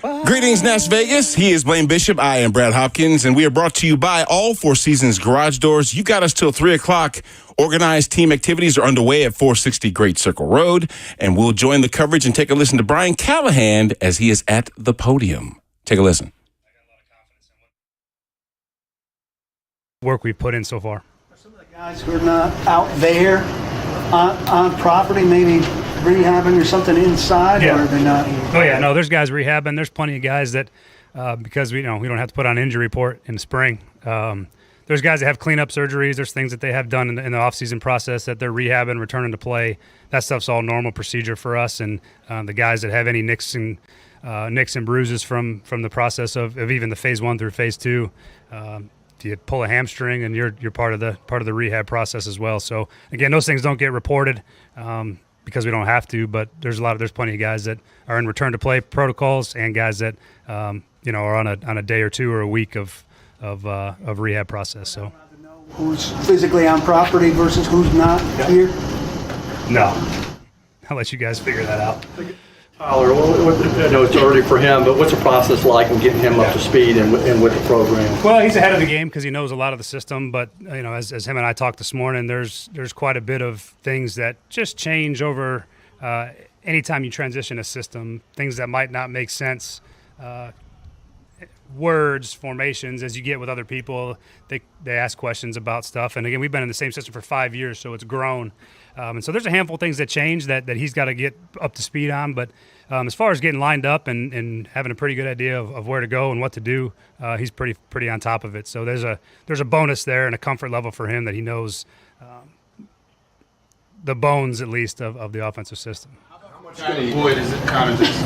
Greetings, Las Vegas. He is Blaine Bishop. I am Brad Hopkins, and we are brought to you by All Four Seasons Garage Doors. You got us till 3 o'clock. Organized team activities are underway at 460 Great Circle Road, and we'll join the coverage and take a listen to Brian Callahan as he is at the podium. Take a listen. Work we've put in so far. Some of the guys who are not out there on property, maybe rehabbing or something inside, or are they not? Oh yeah, no. There's guys rehabbing. There's plenty of guys that because we don't have to put on an injury report in the spring. There's guys that have cleanup surgeries. There's things that they have done in the off-season process that they're rehabbing, returning to play. That stuff's all normal procedure for us. And the guys that have any nicks and bruises from the process of even the phase 1 through phase 2. If you pull a hamstring, and you're part of the rehab process as well. So again, those things don't get reported because we don't have to. But there's plenty of guys that are in return to play protocols, and guys that are on a day or two or a week of rehab process. So who's physically on property versus who's not here? No, I'll let you guys figure that out. Tyler, I know it's early for him, but what's the process like in getting him up to speed and with the program? Well, he's ahead of the game because he knows a lot of the system. But as him and I talked this morning, there's quite a bit of things that just change over anytime you transition a system. Things that might not make sense, words, formations, as you get with other people. They ask questions about stuff. And again, we've been in the same system for 5 years, so it's grown. And so there's a handful of things that change that he's got to get up to speed on. But as far as getting lined up and having a pretty good idea of where to go and what to do, he's pretty on top of it. So there's a bonus there and a comfort level for him that he knows the bones, at least, of the offensive system. How much void is it kind of just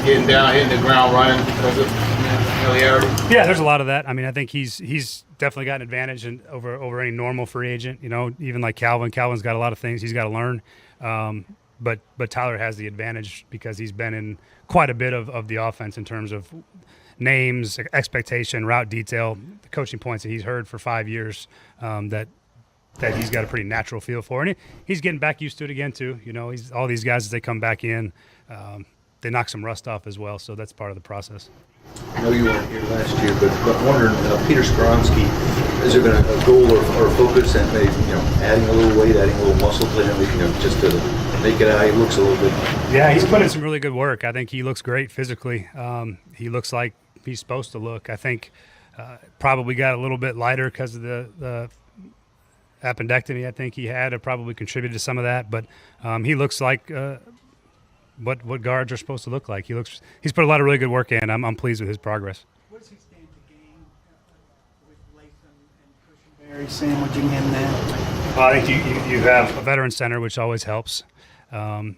getting down, hitting the ground running because of familiarity? Yeah, there's a lot of that. I mean, I think he's definitely got an advantage over any normal free agent. Even like Calvin. Calvin's got a lot of things he's got to learn. But Tyler has the advantage because he's been in quite a bit of the offense in terms of names, expectation, route detail, the coaching points that he's heard for 5 years that he's got a pretty natural feel for. And he's getting back used to it again, too. All these guys, as they come back in, they knock some rust off as well, so that's part of the process. I know you weren't here last year, but wondering, Peter Skronsky, has there been a goal or focus at maybe, adding a little weight, adding a little muscle to him, just to make it how he looks a little bit? Yeah, he's put in some really good work. I think he looks great physically. He looks like he's supposed to look. I think probably got a little bit lighter because of the appendectomy I think he had. It probably contributed to some of that, but he looks like what guards are supposed to look like. He's put a lot of really good work in. I'm pleased with his progress. What does he stand to gain with Latham and Cushenberry sandwiching him now? Well, I think you have a veteran center, which always helps to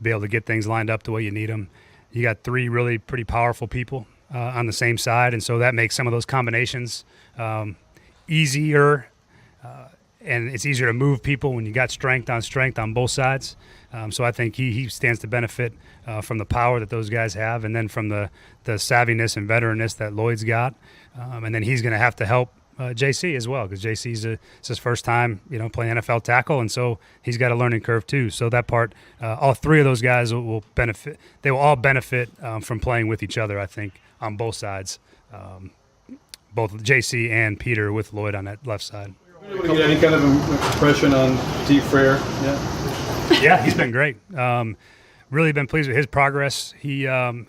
be able to get things lined up the way you need them. You got 3 really pretty powerful people on the same side, and so that makes some of those combinations easier. And it's easier to move people when you got strength on both sides. So I think he stands to benefit from the power that those guys have, and then from the savviness and veteranness that Lloyd's got. And then he's going to have to help JC as well, because JC's it's his first time, playing NFL tackle, and so he's got a learning curve too. So that part, all 3 of those guys will benefit. They will all benefit from playing with each other, I think, on both sides, both JC and Peter with Lloyd on that left side. Get any kind of impression on T. Frere? Yeah, he's been great. Really been pleased with his progress. He's one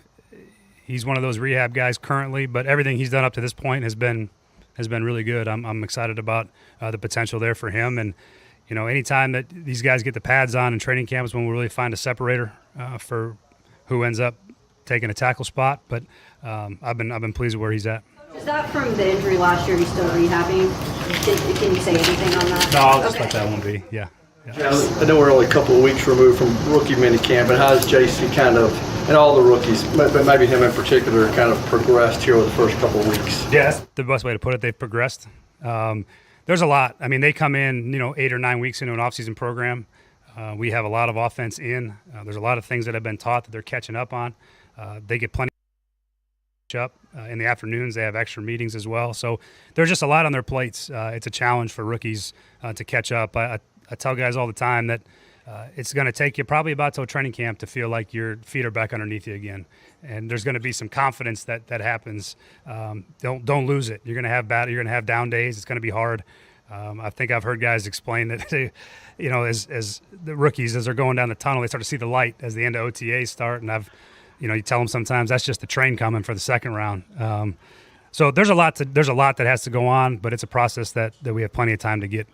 of those rehab guys currently, but everything he's done up to this point has been really good. I'm excited about the potential there for him. And anytime that these guys get the pads on in training camps, when we really find a separator for who ends up taking a tackle spot. But I've been pleased with where he's at. Is that from the injury last year? He's still rehabbing? Can you say anything on that? No, I'll just let that one be. Yeah. I know we're only a couple of weeks removed from rookie minicamp, but how has JC kind of, and all the rookies, but maybe him in particular, kind of progressed here over the first couple of weeks? Yeah, that's the best way to put it. They've progressed. There's a lot. I mean, they come in, 8 or 9 weeks into an offseason program. We have a lot of offense in. There's a lot of things that have been taught that they're catching up on. They get plenty up in the afternoons. They have extra meetings as well. So there's just a lot on their plates. It's a challenge for rookies to catch up. I tell guys all the time that it's going to take you probably about till training camp to feel like your feet are back underneath you again, and there's going to be some confidence that happens. Don't lose it. You're going to have You're going to have down days. It's going to be hard. I think I've heard guys explain that they, as the rookies, as they're going down the tunnel, they start to see the light as the end of OTAs start, and you tell them sometimes that's just the train coming for the second round. So there's a lot that has to go on, but it's a process that we have plenty of time to get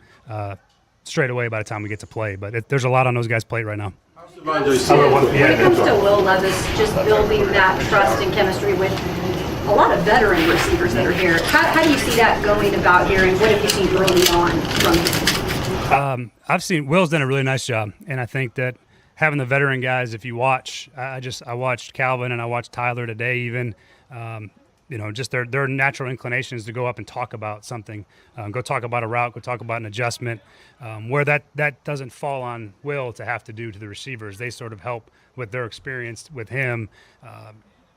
straight away by the time we get to play. But there's a lot on those guys' plate right now. When it comes to Will Levis, just building that trust and chemistry with a lot of veteran receivers that are here, how do you see that going about here, and what have you seen early on from him? I've seen Will's done a really nice job, and I think that having the veteran guys, if you watch, I watched Calvin and I watched Tyler today even, just their natural inclinations to go up and talk about something, go talk about a route, go talk about an adjustment, where that doesn't fall on Will to have to do to the receivers. They sort of help with their experience with him,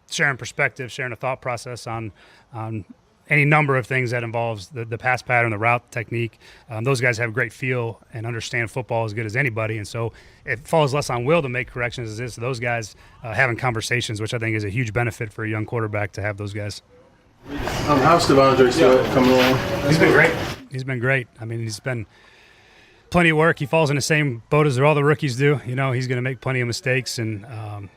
sharing perspective, sharing a thought process on any number of things that involves the pass pattern, the route technique. Those guys have great feel and understand football as good as anybody, and so it falls less on Will to make corrections as it is to those guys having conversations, which I think is a huge benefit for a young quarterback to have those guys. How's DeAndre Stewart coming along? He's been great. He's been great. I mean, he's been plenty of work. He falls in the same boat as all the rookies do. He's going to make plenty of mistakes, and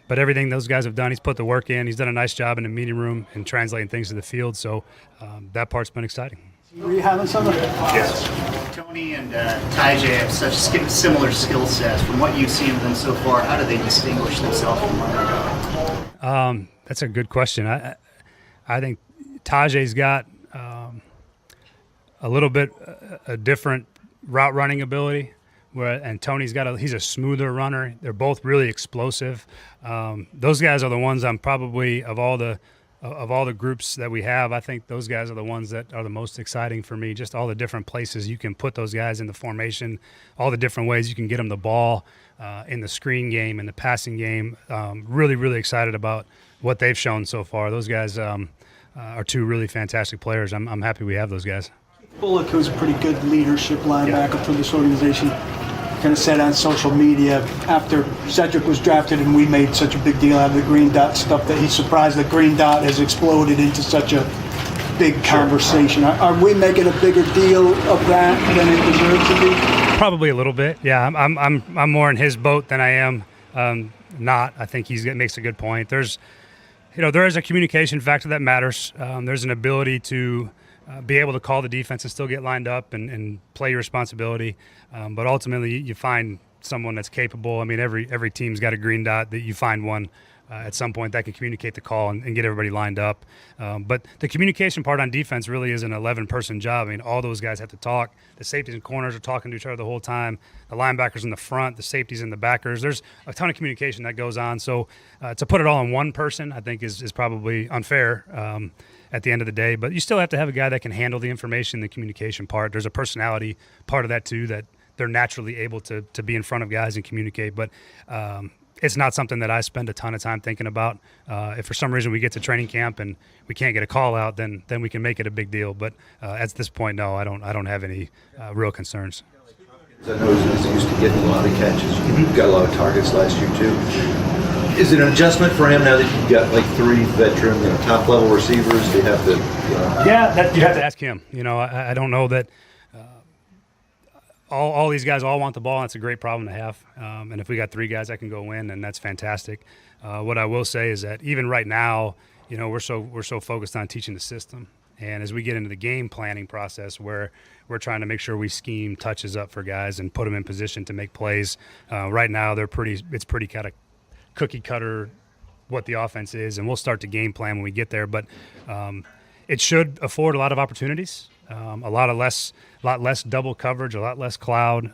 but everything those guys have done, he's put the work in. He's done a nice job in the meeting room and translating things to the field. So that part's been exciting. Were you having something? Yes. Tony and Tyjae have such similar skill sets. From what you've seen of them so far, how do they distinguish themselves from one another? That's a good question. I think Tyjae's got a little bit a different route running ability, and Tony's he's a smoother runner. They're both really explosive. Those guys are the ones I'm probably of all the groups that we have, I think those guys are the ones that are the most exciting for me. Just all the different places you can put those guys in the formation, all the different ways you can get them the ball in the screen game, in the passing game. Really, really excited about what they've shown so far. Those guys are two really fantastic players. I'm happy we have those guys. Bullock, who's a pretty good leadership linebacker for this organization, kind of said on social media after Cedric was drafted and we made such a big deal out of the green dot stuff that he's surprised the green dot has exploded into such a big conversation. Are we making a bigger deal of that than it deserves to be? Probably a little bit. Yeah, I'm more in his boat than I am not. I think he makes a good point. There is a communication factor that matters. There's an ability to be able to call the defense and still get lined up and play your responsibility. But ultimately, you find someone that's capable. I mean, every team's got a green dot that you find one at some point that can communicate the call and get everybody lined up. But the communication part on defense really is an 11-person job. I mean, all those guys have to talk. The safeties and corners are talking to each other the whole time. The linebackers in the front, the safeties and the backers. There's a ton of communication that goes on. So to put it all in one person, I think is probably unfair at the end of the day. But you still have to have a guy that can handle the information, the communication part. There's a personality part of that too, that they're naturally able to be in front of guys and communicate. But it's not something that I spend a ton of time thinking about. If for some reason we get to training camp and we can't get a call out, then we can make it a big deal. But at this point, no, I don't have any real concerns. I know he's used to getting a lot of catches. He got a lot of targets last year too. Is it an adjustment for him now that you've got like three veteran, top level receivers? Do you have to? Yeah, you have to ask him. I don't know that. All these guys all want the ball, and it's a great problem to have. And if we got three guys that can go win, then that's fantastic. What I will say is that even right now, we're so focused on teaching the system. And as we get into the game planning process, where we're trying to make sure we scheme touches up for guys and put them in position to make plays. Right now, it's pretty kind of cookie cutter what the offense is, and we'll start the game plan when we get there. But it should afford a lot of opportunities. A lot less double coverage, a lot less cloud,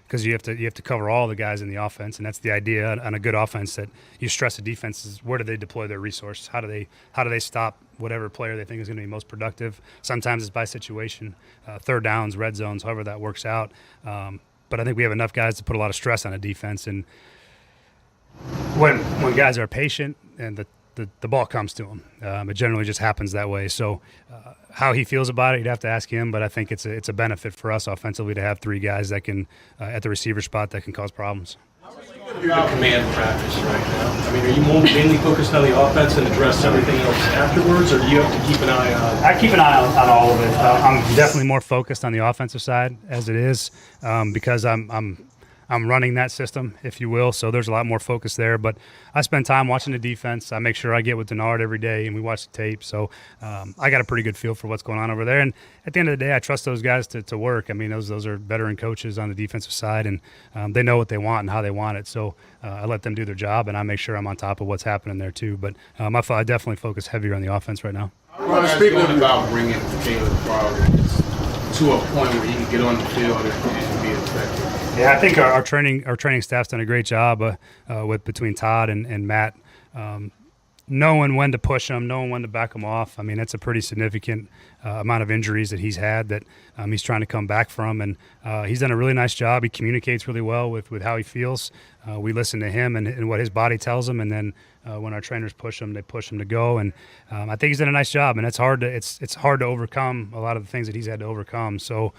because you have to cover all the guys in the offense, and that's the idea on a good offense, that you stress the defense is where do they deploy their resource, how do they stop whatever player they think is going to be most productive. Sometimes it's by situation, third downs, red zones, however that works out. But I think we have enough guys to put a lot of stress on a defense, and when guys are patient and the the ball comes to him. It generally just happens that way. So how he feels about it, you'd have to ask him. But I think it's a benefit for us offensively to have 3 guys that can at the receiver spot that can cause problems. Your command practice right now. I mean, are you more mainly focused on the offense and address everything else afterwards, or do you have to keep an eye on? I keep an eye on all of it. I'm definitely more focused on the offensive side as it is because I'm running that system, if you will. So there's a lot more focus there. But I spend time watching the defense. I make sure I get with Denard every day, and we watch the tape. So I got a pretty good feel for what's going on over there. And at the end of the day, I trust those guys to work. I mean, those are veteran coaches on the defensive side, and they know what they want and how they want it. So I let them do their job, and I make sure I'm on top of what's happening there too. But I definitely focus heavier on the offense right now. Speaking about bringing Caleb Farley to a point where he can get on the field and be effective. Yeah, I think our training staff's done a great job between Todd and Matt, knowing when to push him, knowing when to back him off. I mean, that's a pretty significant amount of injuries that he's had that he's trying to come back from, and he's done a really nice job. He communicates really well with how he feels. We listen to him and what his body tells him, and then when our trainers push him, they push him to go. And I think he's done a nice job, and it's hard to overcome a lot of the things that he's had to overcome. So.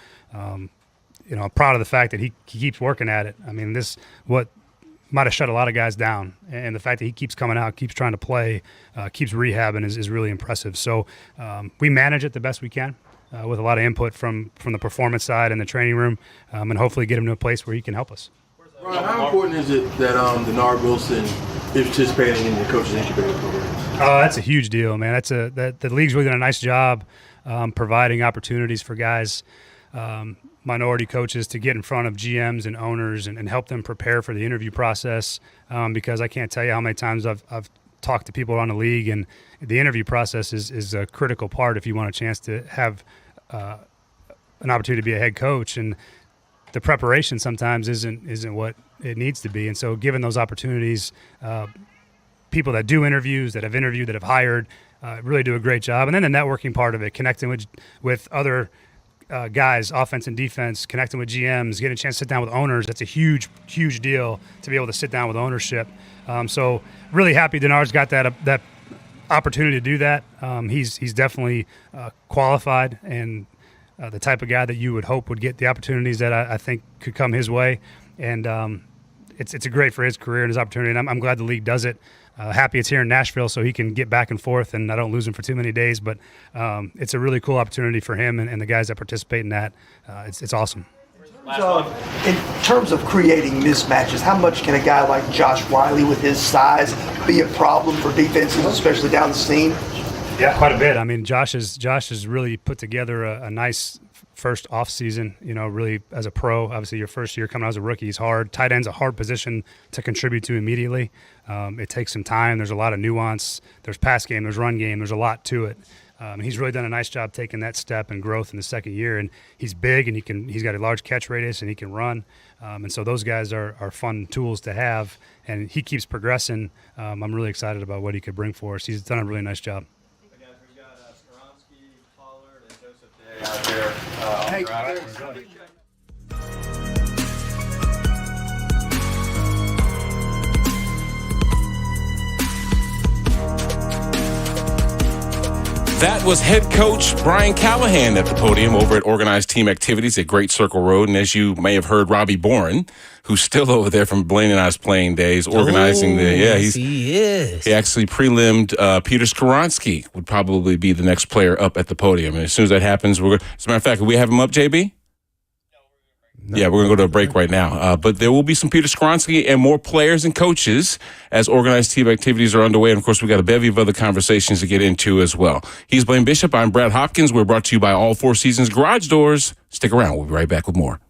I'm proud of the fact that he keeps working at it. I mean, what might have shut a lot of guys down, and the fact that he keeps coming out, keeps trying to play, keeps rehabbing is really impressive. So we manage it the best we can with a lot of input from the performance side and the training room, and hopefully get him to a place where he can help us. Ron, how important is it that Denard Wilson is participating in the coaches incubator program? Oh, that's a huge deal, man. The league's really done a nice job providing opportunities for guys. Minority coaches to get in front of GMs and owners and help them prepare for the interview process because I can't tell you how many times I've talked to people around the league, and the interview process is a critical part if you want a chance to have an opportunity to be a head coach, and the preparation sometimes isn't what it needs to be. And so given those opportunities, people that do interviews, that have interviewed, that have hired, really do a great job. And then the networking part of it, connecting with other guys, offense and defense, connecting with GMs, getting a chance to sit down with owners. That's a huge, huge deal to be able to sit down with ownership. So really happy Denard's got that opportunity to do that. He's definitely qualified and the type of guy that you would hope would get the opportunities that I think could come his way. And it's a great for his career and his opportunity. And I'm glad the league does it. Happy it's here in Nashville so he can get back and forth and I don't lose him for too many days. But it's a really cool opportunity for him and the guys that participate in that. It's awesome. In terms of creating mismatches, how much can a guy like Josh Wiley with his size be a problem for defenses, especially down the seam? Yeah, quite a bit. I mean, Josh has really put together a nice first off season, really as a pro. Obviously your first year coming out as a rookie is hard. Tight end's a hard position to contribute to immediately. It takes some time. There's a lot of nuance. There's pass game, there's run game, there's a lot to it. He's really done a nice job taking that step and growth in the second year, and he's big and he's got a large catch radius and he can run. And so those guys are fun tools to have, and he keeps progressing. I'm really excited about what he could bring for us. He's done a really nice job. Out there. That was head coach Brian Callahan at the podium over at Organized Team Activities at Great Circle Road. And as you may have heard, Robbie Boren, who's still over there from Blaine and I's playing days, organizing he is. He actually prelimed Peter Skoronsky would probably be the next player up at the podium. And as soon as that happens, as a matter of fact, can we have him up, JB? No. Yeah, we're going to go to a break right now. But there will be some Peter Skoronsky and more players and coaches as Organized Team Activities are underway. And, of course, we got a bevy of other conversations to get into as well. He's Blaine Bishop. I'm Brad Hopkins. We're brought to you by All Four Seasons Garage Doors. Stick around. We'll be right back with more.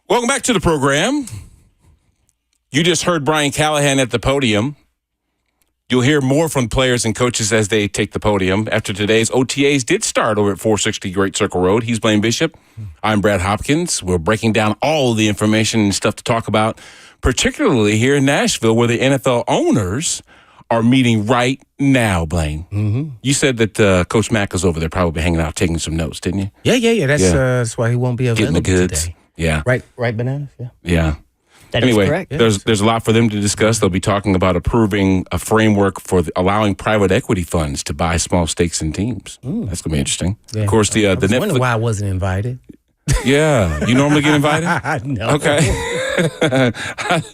Welcome back to the program. You just heard Brian Callahan at the podium. You'll hear more from players and coaches as they take the podium. After today's OTAs did start over at 460 Great Circle Road. He's Blaine Bishop. I'm Brad Hopkins. We're breaking down all of the information and stuff to talk about, particularly here in Nashville, where the NFL owners are meeting right now, Blaine. Mm-hmm. You said that Coach Mack is over there probably hanging out, taking some notes, didn't you? Yeah. That's why he won't be available Getting the goods. today. Yeah. Right, Bananas? Yeah. Yeah. That anyway, is correct. There's a lot for them to discuss. They'll be talking about approving a framework for allowing private equity funds to buy small stakes in teams. That's going to be interesting. Yeah. Of course, the Netflix. I wonder why I wasn't invited. Yeah. You normally get invited? No. Okay.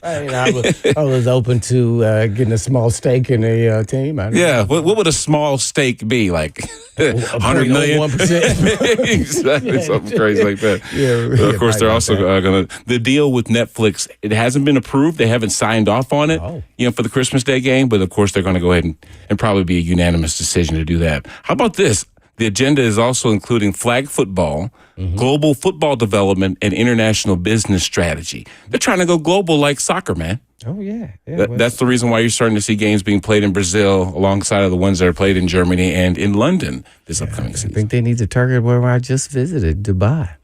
I was open to getting a small stake in a team. What would a small stake be? Like 100 million? 1%. Exactly. Something crazy like that. Yeah, of course, they're also going to, the deal with Netflix, it hasn't been approved. They haven't signed off on it, for the Christmas Day game. But of course, they're going to go ahead and probably be a unanimous decision to do that. How about this? The agenda is also including flag football, global football development, and international business strategy. They're trying to go global like soccer, man. Oh, yeah. That's the reason why you're starting to see games being played in Brazil alongside of the ones that are played in Germany and in London this upcoming season. I think they need to target where I just visited, Dubai. I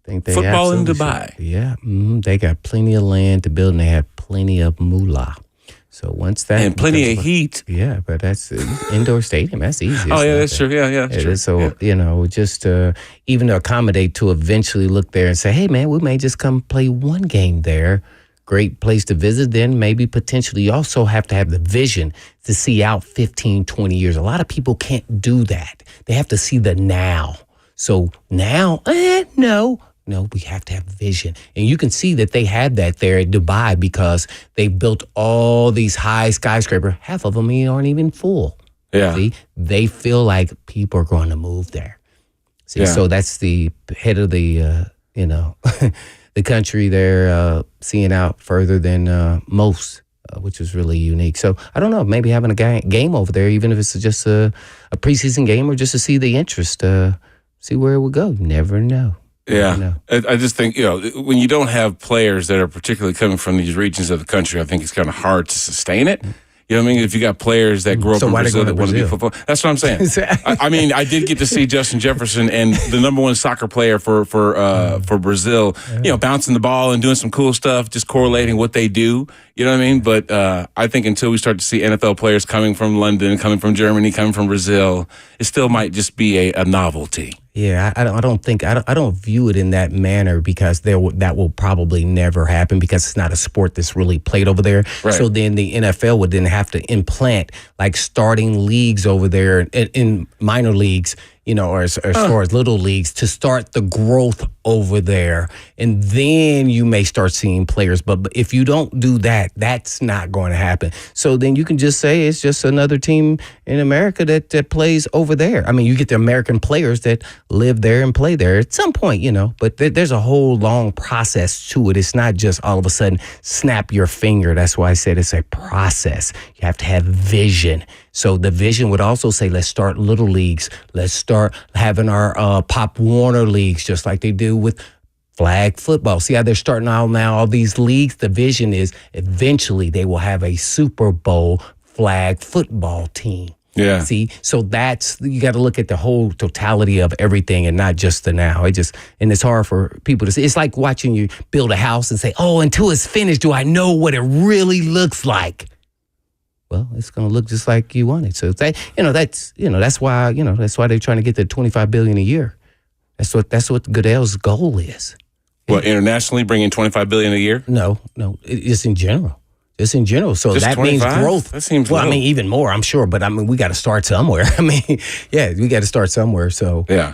think they football in Dubai. Should. Yeah. They got plenty of land to build, and they have plenty of moolah. So once that and plenty of heat, but that's indoor stadium. That's easy. That's true. Yeah, that's true. So just even to accommodate to eventually look there and say, hey man, we may just come play one game there. Great place to visit. Then maybe potentially you also have to have the vision to see out 15, 20 years. A lot of people can't do that. They have to see the now. So now, no, we have to have vision. And you can see that they have that there at Dubai because they built all these high skyscrapers. Half of them aren't even full. Yeah. See, they feel like people are going to move there. See, so that's the head of the, the country there seeing out further than most, which is really unique. So I don't know, maybe having a game over there, even if it's just a preseason game or just to see the interest, see where it would go. You never know. Yeah, I just think, when you don't have players that are particularly coming from these regions of the country, I think it's kind of hard to sustain it. You know what I mean? If you got players that grew up in Brazil that want to be football, that's what I'm saying. I did get to see Justin Jefferson and the number one soccer player for Brazil, bouncing the ball and doing some cool stuff, just correlating what they do. You know what I mean? But I think until we start to see NFL players coming from London, coming from Germany, coming from Brazil, it still might just be a novelty. Yeah, I don't view it in that manner because that will probably never happen because it's not a sport that's really played over there. Right. So then the NFL would then have to implant like starting leagues over there in minor leagues, or as far as little leagues to start the growth over there. And then you may start seeing players. But if you don't do that, that's not going to happen. So then you can just say it's just another team in America that plays over there. I mean, you get the American players that live there and play there at some point, but there's a whole long process to it. It's not just all of a sudden snap your finger. That's why I said it's a process. You have to have vision. So the vision would also say, let's start little leagues. Let's start having our Pop Warner leagues, just like they do with flag football. See how they're starting out now, all these leagues? The vision is eventually they will have a Super Bowl flag football team. Yeah. See, so you got to look at the whole totality of everything and not just the now. And it's hard for people to see. It's like watching you build a house and say, until it's finished, do I know what it really looks like? Well, it's going to look just like you want it. So that's why they're trying to get to $25 billion a year. That's what Goodell's goal is. Well, internationally, bringing $25 billion a year? No, it's in general. Just in general. So just that 25? means growth. That seems well, low. I mean, even more, I'm sure. But I mean, we got to start somewhere. We got to start somewhere. So yeah.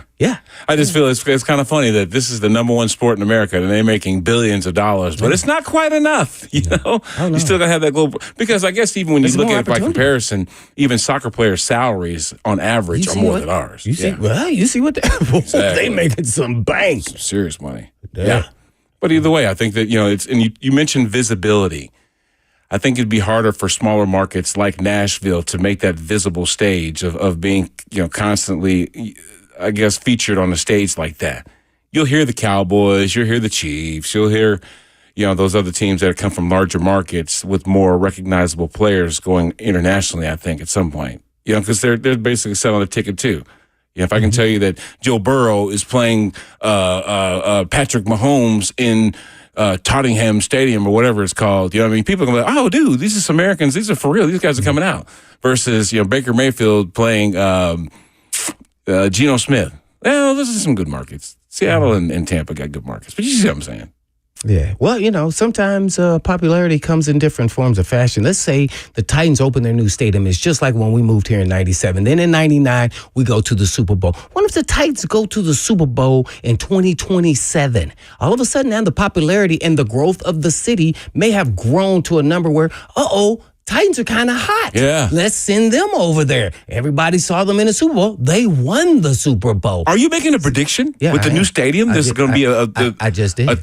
I just feel it's kind of funny that this is the number one sport in America and they're making billions of dollars, but it's not quite enough. You still gotta have that global, because I guess even when you look at it by comparison, even soccer players' salaries on average are more than ours. You see what they making some bank, some serious money. Yeah. But either way, I think that it's, and you mentioned visibility. I think it'd be harder for smaller markets like Nashville to make that visible stage of being, constantly, I guess, featured on a stage like that. you'll hear the Cowboys, you'll hear the Chiefs, you'll hear, those other teams that come from larger markets with more recognizable players going internationally, I think, at some point. Because they're basically selling a ticket too. If I can tell you that Joe Burrow is playing Patrick Mahomes in Tottenham Stadium or whatever it's called, people are going to be like, oh, dude, these are some Americans. These are for real. These guys are coming out. Versus, Baker Mayfield playing Geno Smith. Well, those are some good markets. Seattle and Tampa got good markets. But you see what I'm saying? Yeah. Well, sometimes popularity comes in different forms of fashion. Let's say the Titans open their new stadium. It's just like when we moved here in 97. Then in 99, we go to the Super Bowl. What if the Titans go to the Super Bowl in 2027? All of a sudden now the popularity and the growth of the city may have grown to a number where, Titans are kind of hot. Yeah. Let's send them over there. Everybody saw them in the Super Bowl. They won the Super Bowl. Are you making a prediction with the new stadium? There's going to be I just did. I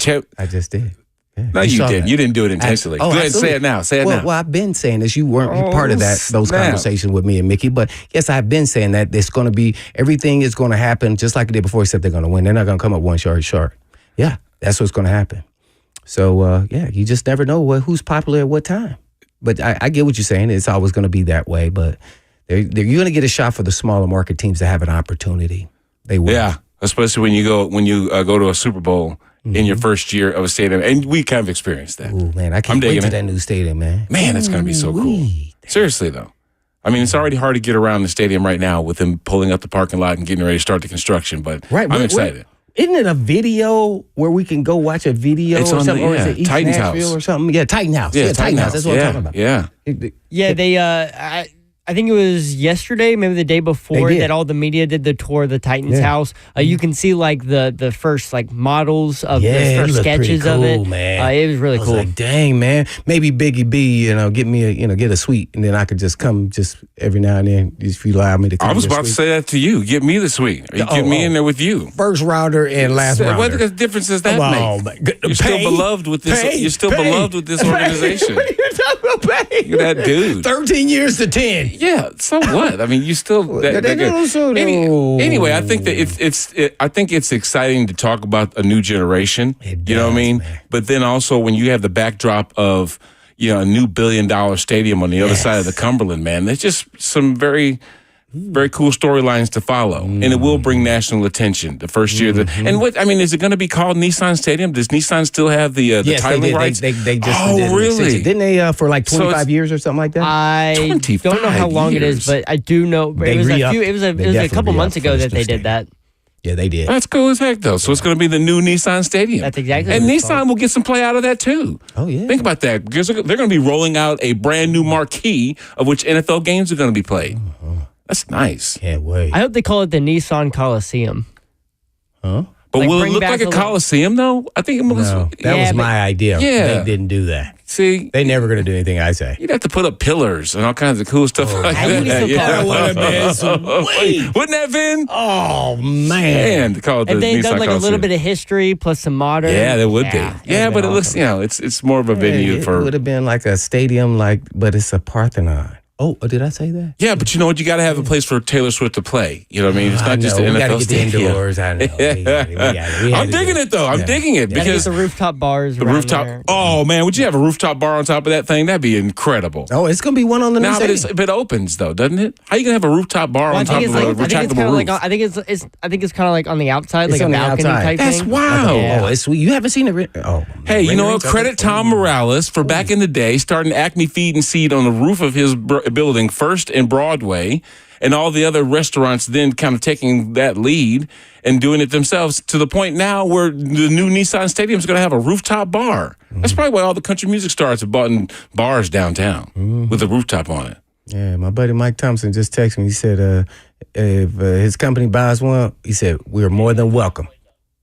just did. Yeah. No, you didn't. You didn't do it intentionally. Go ahead, say it now. Say it now. Well, I've been saying this. You weren't part of those conversations with me and Mickey, but yes, I've been saying that it's going to be, everything is going to happen just like it did before, except they're going to win. They're not going to come up one yard short. Yeah, that's what's going to happen. So, you just never know who's popular at what time. But I get what you're saying. It's always going to be that way. But you're going to get a shot for the smaller market teams to have an opportunity. They will. Yeah, especially when you go to a Super Bowl in your first year of a stadium, and we kind of experienced that. Ooh, man, I can't wait to that new stadium, man. Man, it's going to be so cool. Seriously, though. I mean, it's already hard to get around the stadium right now with them pulling up the parking lot and getting ready to start the construction. But I'm excited. Isn't it a video where we can go watch a video or something? Or is it East Titans Nashville House or something? Yeah, Titan House. Yeah, Titan House. That's what I'm talking about. Yeah. Yeah, they I think it was yesterday, maybe the day before, that all the media did the tour of the Titans house. You can see like the first like models of the first sketches of it. Man. It was really cool. Like, dang, man. Maybe Biggie B, get me get a suite, and then I could just come just every now and then if you allow me to come. I was about to say that to you. Get me the suite. Or you get me in there with you. First rounder and last rounder. What difference does that make? You're still beloved with this. You're still beloved with this organization. What are you talking about, pay? You're that dude. 13 years to 10. Yeah. So what? I mean, you still. Anyway, I think that I think it's exciting to talk about a new generation. You know what I mean? Man. But then also when you have the backdrop of a new $1 billion stadium on the other side of the Cumberland, man, there's just some very cool storylines to follow, and it will bring national attention. The first year, is it going to be called Nissan Stadium? Does Nissan still have the titling rights? They just did really? Didn't they for like 25 years or something like that? I don't know how long it is, but I do know it was a couple months ago that they did that. Yeah, they did. That's cool as heck, though. So it's going to be the new Nissan Stadium. That's exactly. And Nissan will get some play out of that too. Oh yeah. Think about that, because they're going to be rolling out a brand new marquee of which NFL games are going to be played. That's nice. Can't wait. I hope they call it the Nissan Coliseum. Huh? But will it look like a Coliseum, though? I think that was my idea. Yeah. They didn't do that. See? They never going to do anything I say. You'd have to put up pillars and all kinds of cool stuff like that. That would have been sweet. Wouldn't that have been? Oh, man. Call it if the they Nissan done like Coliseum. a little bit of history plus some modern. Yeah, there would be. Yeah, but it looks, it's more of a venue for. It would have been like a stadium, but it's a Parthenon. Oh, did I say that? Yeah, but you know what? You got to have a place for Taylor Swift to play. You know what I mean? It's not just the NFL. We got to get the indoors. I know. I'm digging it, though. I'm digging it because the rooftop bars. The rooftop. There. Oh man, would you have a rooftop bar on top of that thing? That'd be incredible. Oh, it's gonna be one on the new stadium. But it opens though, doesn't it? How you gonna have a rooftop bar on top of a retractable roof? I think it's kind of like on the outside, it's like a balcony type That's thing. Wow. Oh, it's sweet. You haven't seen it. Oh. Hey, you know what? Credit Tom Morales for back in the day starting Acme Feed and Seed on the roof of his building first in Broadway, and all the other restaurants then kind of taking that lead and doing it themselves to the point now where the new Nissan Stadium is going to have a rooftop bar. That's probably why all the country music stars have bought in bars downtown with a rooftop on it. Yeah, my buddy Mike Thompson just texted me. He said if his company buys one, he said, we're more than welcome.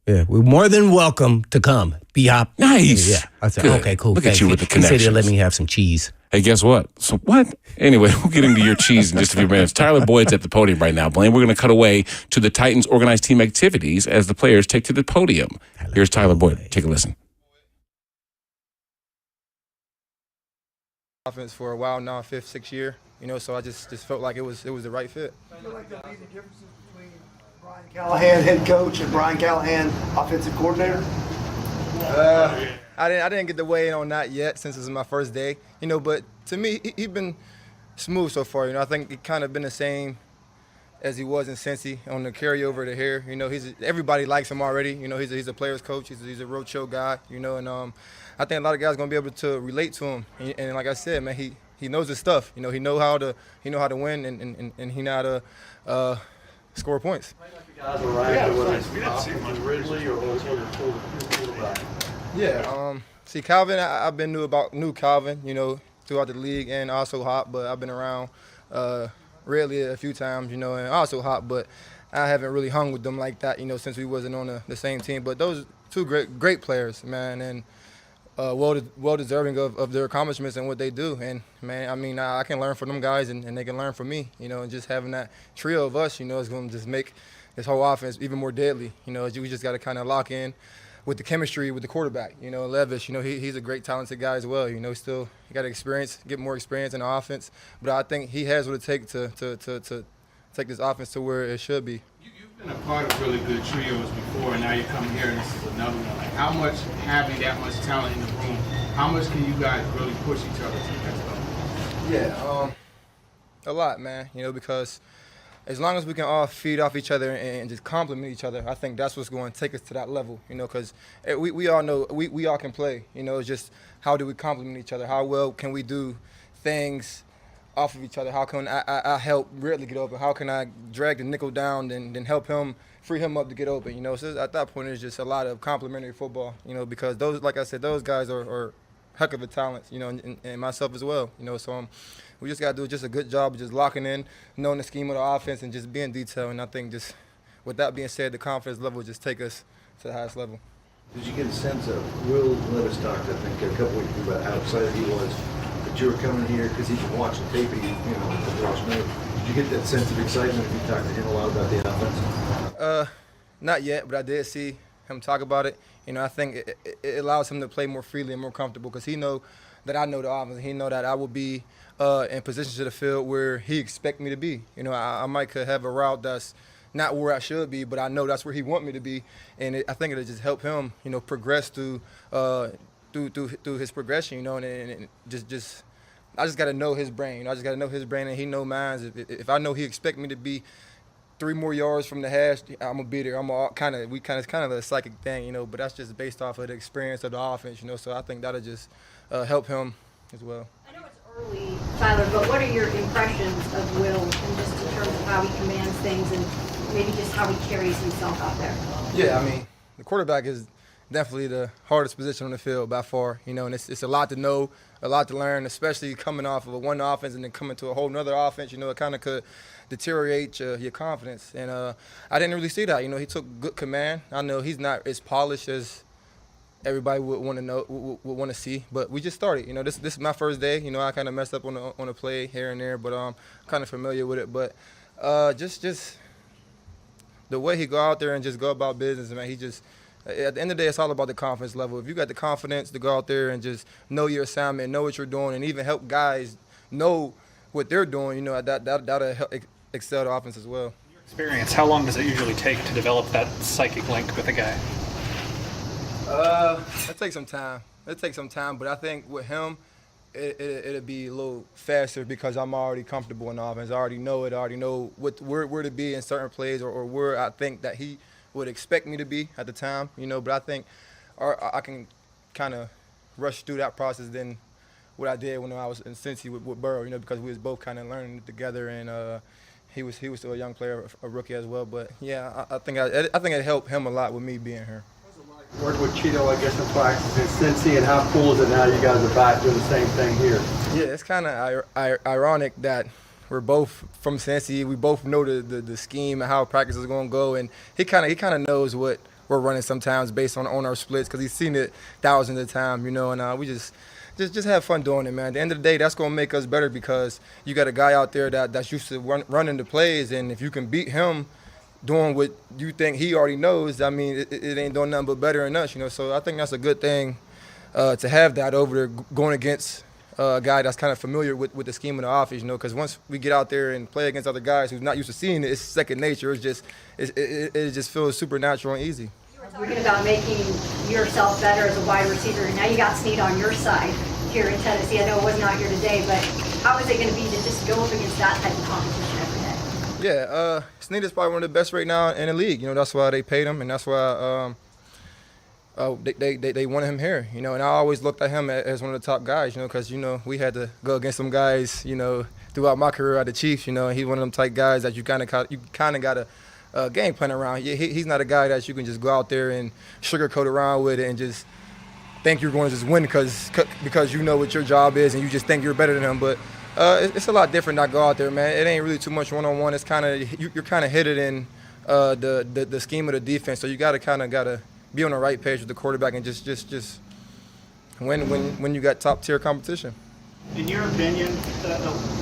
Yeah, we're more than welcome to come. B-Hop. Nice. Yeah. I said, okay, cool. Look at you with the connections. He said he'll let me have some cheese. Hey, guess what? So what? Anyway, we'll get into your cheese in just a few minutes. Tyler Boyd's at the podium right now. Blaine, we're going to cut away to the Titans organized team activities as the players take to the podium. Here's Tyler Boyd. Take a listen. Offense for a while now, 5th, 6th year, so I just felt like it was the right fit. I feel like there'll be the differences between Callahan, head coach, and Brian Callahan, offensive coordinator? I didn't get to weigh in on that yet since this is my first day, but to me, he's been smooth so far. I think he kind of been the same as he was in Cincy on the carryover to here. Everybody likes him already. He's a player's coach. He's a real chill guy, and I think a lot of guys are going to be able to relate to him. And like I said, man, he knows his stuff. He know how to win and he know how to score points. Guys around whether it's Ridley or quarterback. Yeah. See, Calvin, I've been knew Calvin, throughout the league, and also Hop, but I've been around Ridley a few times, and also Hop, but I haven't really hung with them like that, since we wasn't on the same team. But those two great players, man, and well deserving of their accomplishments and what they do. And man, I mean, I can learn from them guys, and they can learn from me, and just having that trio of us, is going to just make this whole offense even more deadly. We just got to kind of lock in with the chemistry with the quarterback. Levis, he's a great talented guy as well. Still he got to get more experience in the offense, but I think he has what it takes to take this offense to where it should be. You've been a part of really good trios before, and now you're coming here, and this is another one. Like, how much having that much talent in the room, how much can you guys really push each other to the next level? Yeah, a lot, man. Because as long as we can all feed off each other and just compliment each other, I think that's what's going to take us to that level, because we all know we all can play. It's just how do we compliment each other? How well can we do things off of each other? How can I help Ridley get open? How can I drag the nickel down and help him, free him up to get open? So at that point, it's just a lot of complimentary football, because those, like I said, those guys are heck of a talent, and myself as well, so we just got to do just a good job of just locking in, knowing the scheme of the offense, and just being detailed. And I think just with that being said, the confidence level will just take us to the highest level. Did you get a sense of Will Levis talked, I think, a couple weeks ago about how excited he was that you were coming here because he can watch the tape, Did you get that sense of excitement if you talked to him a lot about the offense? Not yet, but I did see him talk about it. I think it allows him to play more freely and more comfortable because he know that I know the offense. He know that I will be in position to the field where he expect me to be. I might could have a route that's not where I should be, but I know that's where he want me to be, and I think it'll just help him, progress through his progression, and just I just got to know his brain. I just got to know his brain, and he know mine. If I know he expect me to be 3 more yards from the hash, I'm gonna be there. It's kind of a psychic thing, but that's just based off of the experience of the offense, So I think that'll just help him as well. I know it's early, Tyler, but what are your impressions of Will, and just in terms of how he commands things, and maybe just how he carries himself out there? Yeah, I mean, the quarterback is definitely the hardest position on the field by far, and it's a lot to know, a lot to learn, especially coming off of one offense and then coming to a whole nother offense. It kind of could deteriorate your confidence, and I didn't really see that. He took good command. I know he's not as polished as everybody would want to know, would want to see, but we just started. This is my first day. I kind of messed up on a play here and there, but I'm kind of familiar with it. But just the way he go out there and just go about business, man. He just at the end of the day, it's all about the confidence level. If you got the confidence to go out there and just know your assignment, know what you're doing, and even help guys know what they're doing, that'll help excel the offense as well. Experience, how long does it usually take to develop that psychic link with a guy? It takes some time. But I think with him, it'll be a little faster because I'm already comfortable in the offense. I already know it. I already know where to be in certain plays or where I think that he would expect me to be at the time, But I think I can kind of rush through that process than what I did when I was in Cincy with Burrow, because we was both kind of learning together, and he was still a young player, a rookie as well. But yeah, I think it helped him a lot with me being here. Work with Cheeto, I guess, in practice in Cincy, and how cool is it now you guys are back doing the same thing here? Yeah, it's kind of ironic that we're both from Cincy. We both know the scheme and how practice is going to go, and he kind of knows what we're running sometimes based on our splits because he's seen it thousands of times, and we just have fun doing it, man. At the end of the day, that's going to make us better because you got a guy out there that's used to running the plays, and if you can beat him doing what you think he already knows, I mean, it ain't doing nothing but better than us, So I think that's a good thing to have that over there going against a guy that's kind of familiar with the scheme of the offense, because once we get out there and play against other guys who's not used to seeing it, it's second nature. It just feels supernatural and easy. You were talking about making yourself better as a wide receiver. Now you got Snead on your side here in Tennessee. I know it wasn't out here today, but how is it going to be to just go up against that type of competition every day? Yeah, Snead is probably one of the best right now in the league. That's why they paid him, and that's why they wanted him here. And I always looked at him as one of the top guys. Because we had to go against some guys. Throughout my career at the Chiefs. He's one of them type guys that you kind of got a game plan around. He's not a guy that you can just go out there and sugarcoat around with and just think you're going to just win because you know what your job is and you just think you're better than him. But it's a lot different not go out there, man. It ain't really too much one-on-one. It's kind of you're kind of headed in the scheme of the defense. So you gotta be on the right page with the quarterback and just win when you got top tier competition. In your opinion,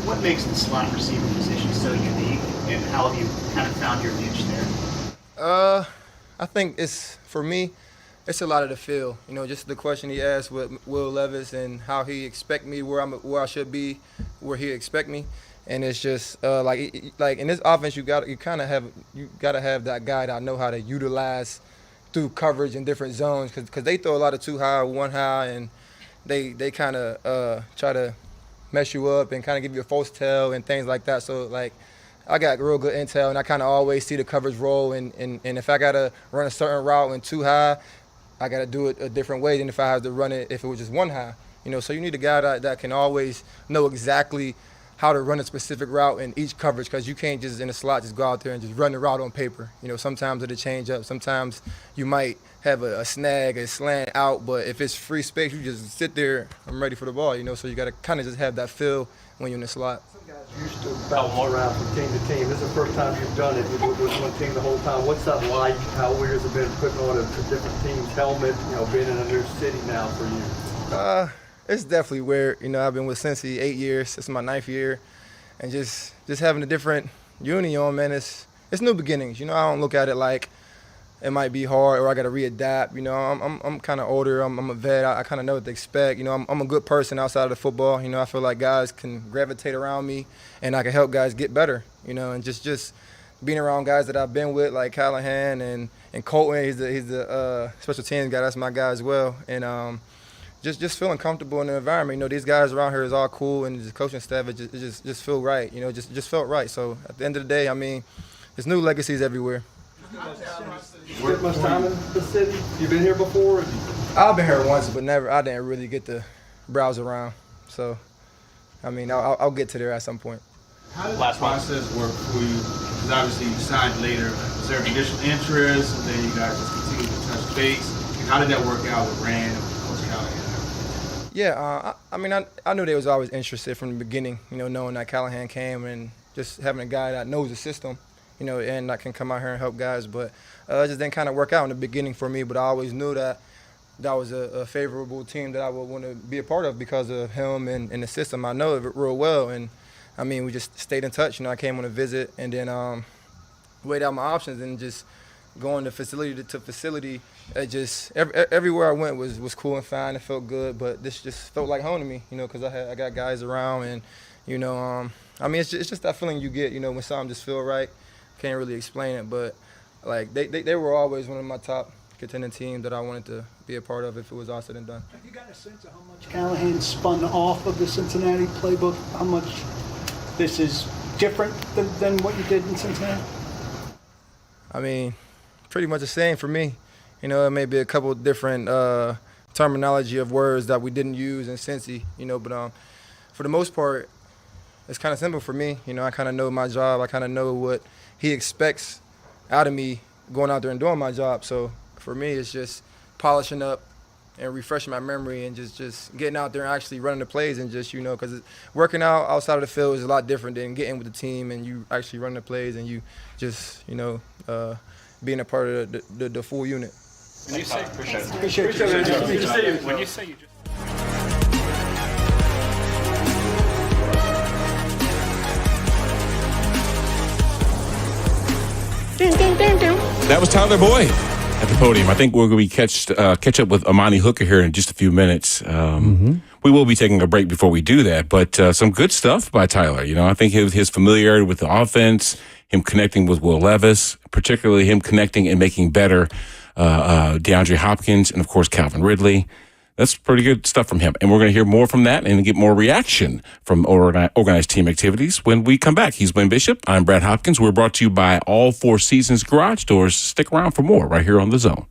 what makes the slot receiver position so unique, and how have you kind of found your niche there? I think for me, it's a lot of the feel. Just the question he asked with Will Levis and how he expect me, where I should be, where he expect me, and it's just like in this offense, you gotta have that guy that know how to utilize through coverage in different zones because they throw a lot of too high, one high, and they kind of try to mess you up and kind of give you a false tell and things like that. So I got real good intel, and I kind of always see the coverage roll. And if I got to run a certain route and too high, I got to do it a different way than if I have to run it if it was just one high. So you need a guy that can always know exactly how to run a specific route in each coverage because you can't just in a slot just go out there and just run the route on paper. Sometimes it'll change up. Sometimes you might have a snag, a slant out, but if it's free space, you just sit there, I'm ready for the ball, So you got to kind of just have that feel when you're in the slot. Used to battle one around from team to team. This is the first time you've done it with one team the whole time. What's that like? How weird has it been putting on a different team's helmet, being in a new city now for you? It's definitely weird. I've been with Cincy 8 years. This is my 9th year. And just having a different uni on, man, it's new beginnings. I don't look at it like it might be hard or I got to readapt. I'm kind of older. I'm a vet. I kind of know what to expect. I'm a good person outside of the football. I feel like guys can gravitate around me and I can help guys get better, and just being around guys that I've been with like Callahan and Colton. He's the special teams guy. That's my guy as well. And just feeling comfortable in the environment. These guys around here is all cool and the coaching staff, it just feel right. Just felt right. So at the end of the day, there's new legacies everywhere. Spent much time in the city? You been here before? I've been here once, but I didn't really get to browse around. So, I'll get to there at some point. How does the process work for you? Because obviously you signed later. Was there initial interest, and then you guys just continued to touch base? And how did that work out with Rand and Coach Callahan? Yeah, I knew they was always interested from the beginning, knowing that Callahan came and just having a guy that knows the system, and that can come out here and help guys. But it just didn't kind of work out in the beginning for me, but I always knew that was a favorable team that I would want to be a part of because of him and the system. I know it real well, and, we just stayed in touch. I came on a visit and then weighed out my options and just going to facility to facility. It just everywhere I went was cool and fine. It felt good, but this just felt like home to me, because I got guys around and, it's just that feeling you get, when something just feel right. Can't really explain it, but like they were always one of my top contending teams that I wanted to be a part of if it was all said and done. Have you got a sense of how much Callahan spun off of the Cincinnati playbook? How much this is different than what you did in Cincinnati? Pretty much the same for me. It may be a couple of different terminology of words that we didn't use in Cincy, but for the most part, it's kind of simple for me. I kind of know my job. I kind of know what he expects out of me going out there and doing my job. So for me, it's just polishing up and refreshing my memory and just getting out there and actually running the plays and just, because working out outside of the field is a lot different than getting with the team and you actually running the plays and you just, being a part of the full unit. When you say, Appreciate it. When you say you just That was Tyler Boyd. at the podium. I think we're going to catch up with Armani Hooker here in just a few minutes. We will be taking a break before we do that, but some good stuff by Tyler. You know, I think his familiarity with the offense, him connecting with Will Levis, particularly him connecting and making better DeAndre Hopkins and, of course, Calvin Ridley. That's pretty good stuff from him. And we're going to hear more from that and get more reaction from organized team activities when we come back. He's Blaine Bishop. I'm Brad Hopkins. We're brought to you by All Four Seasons Garage Doors. Stick around for more right here on The Zone.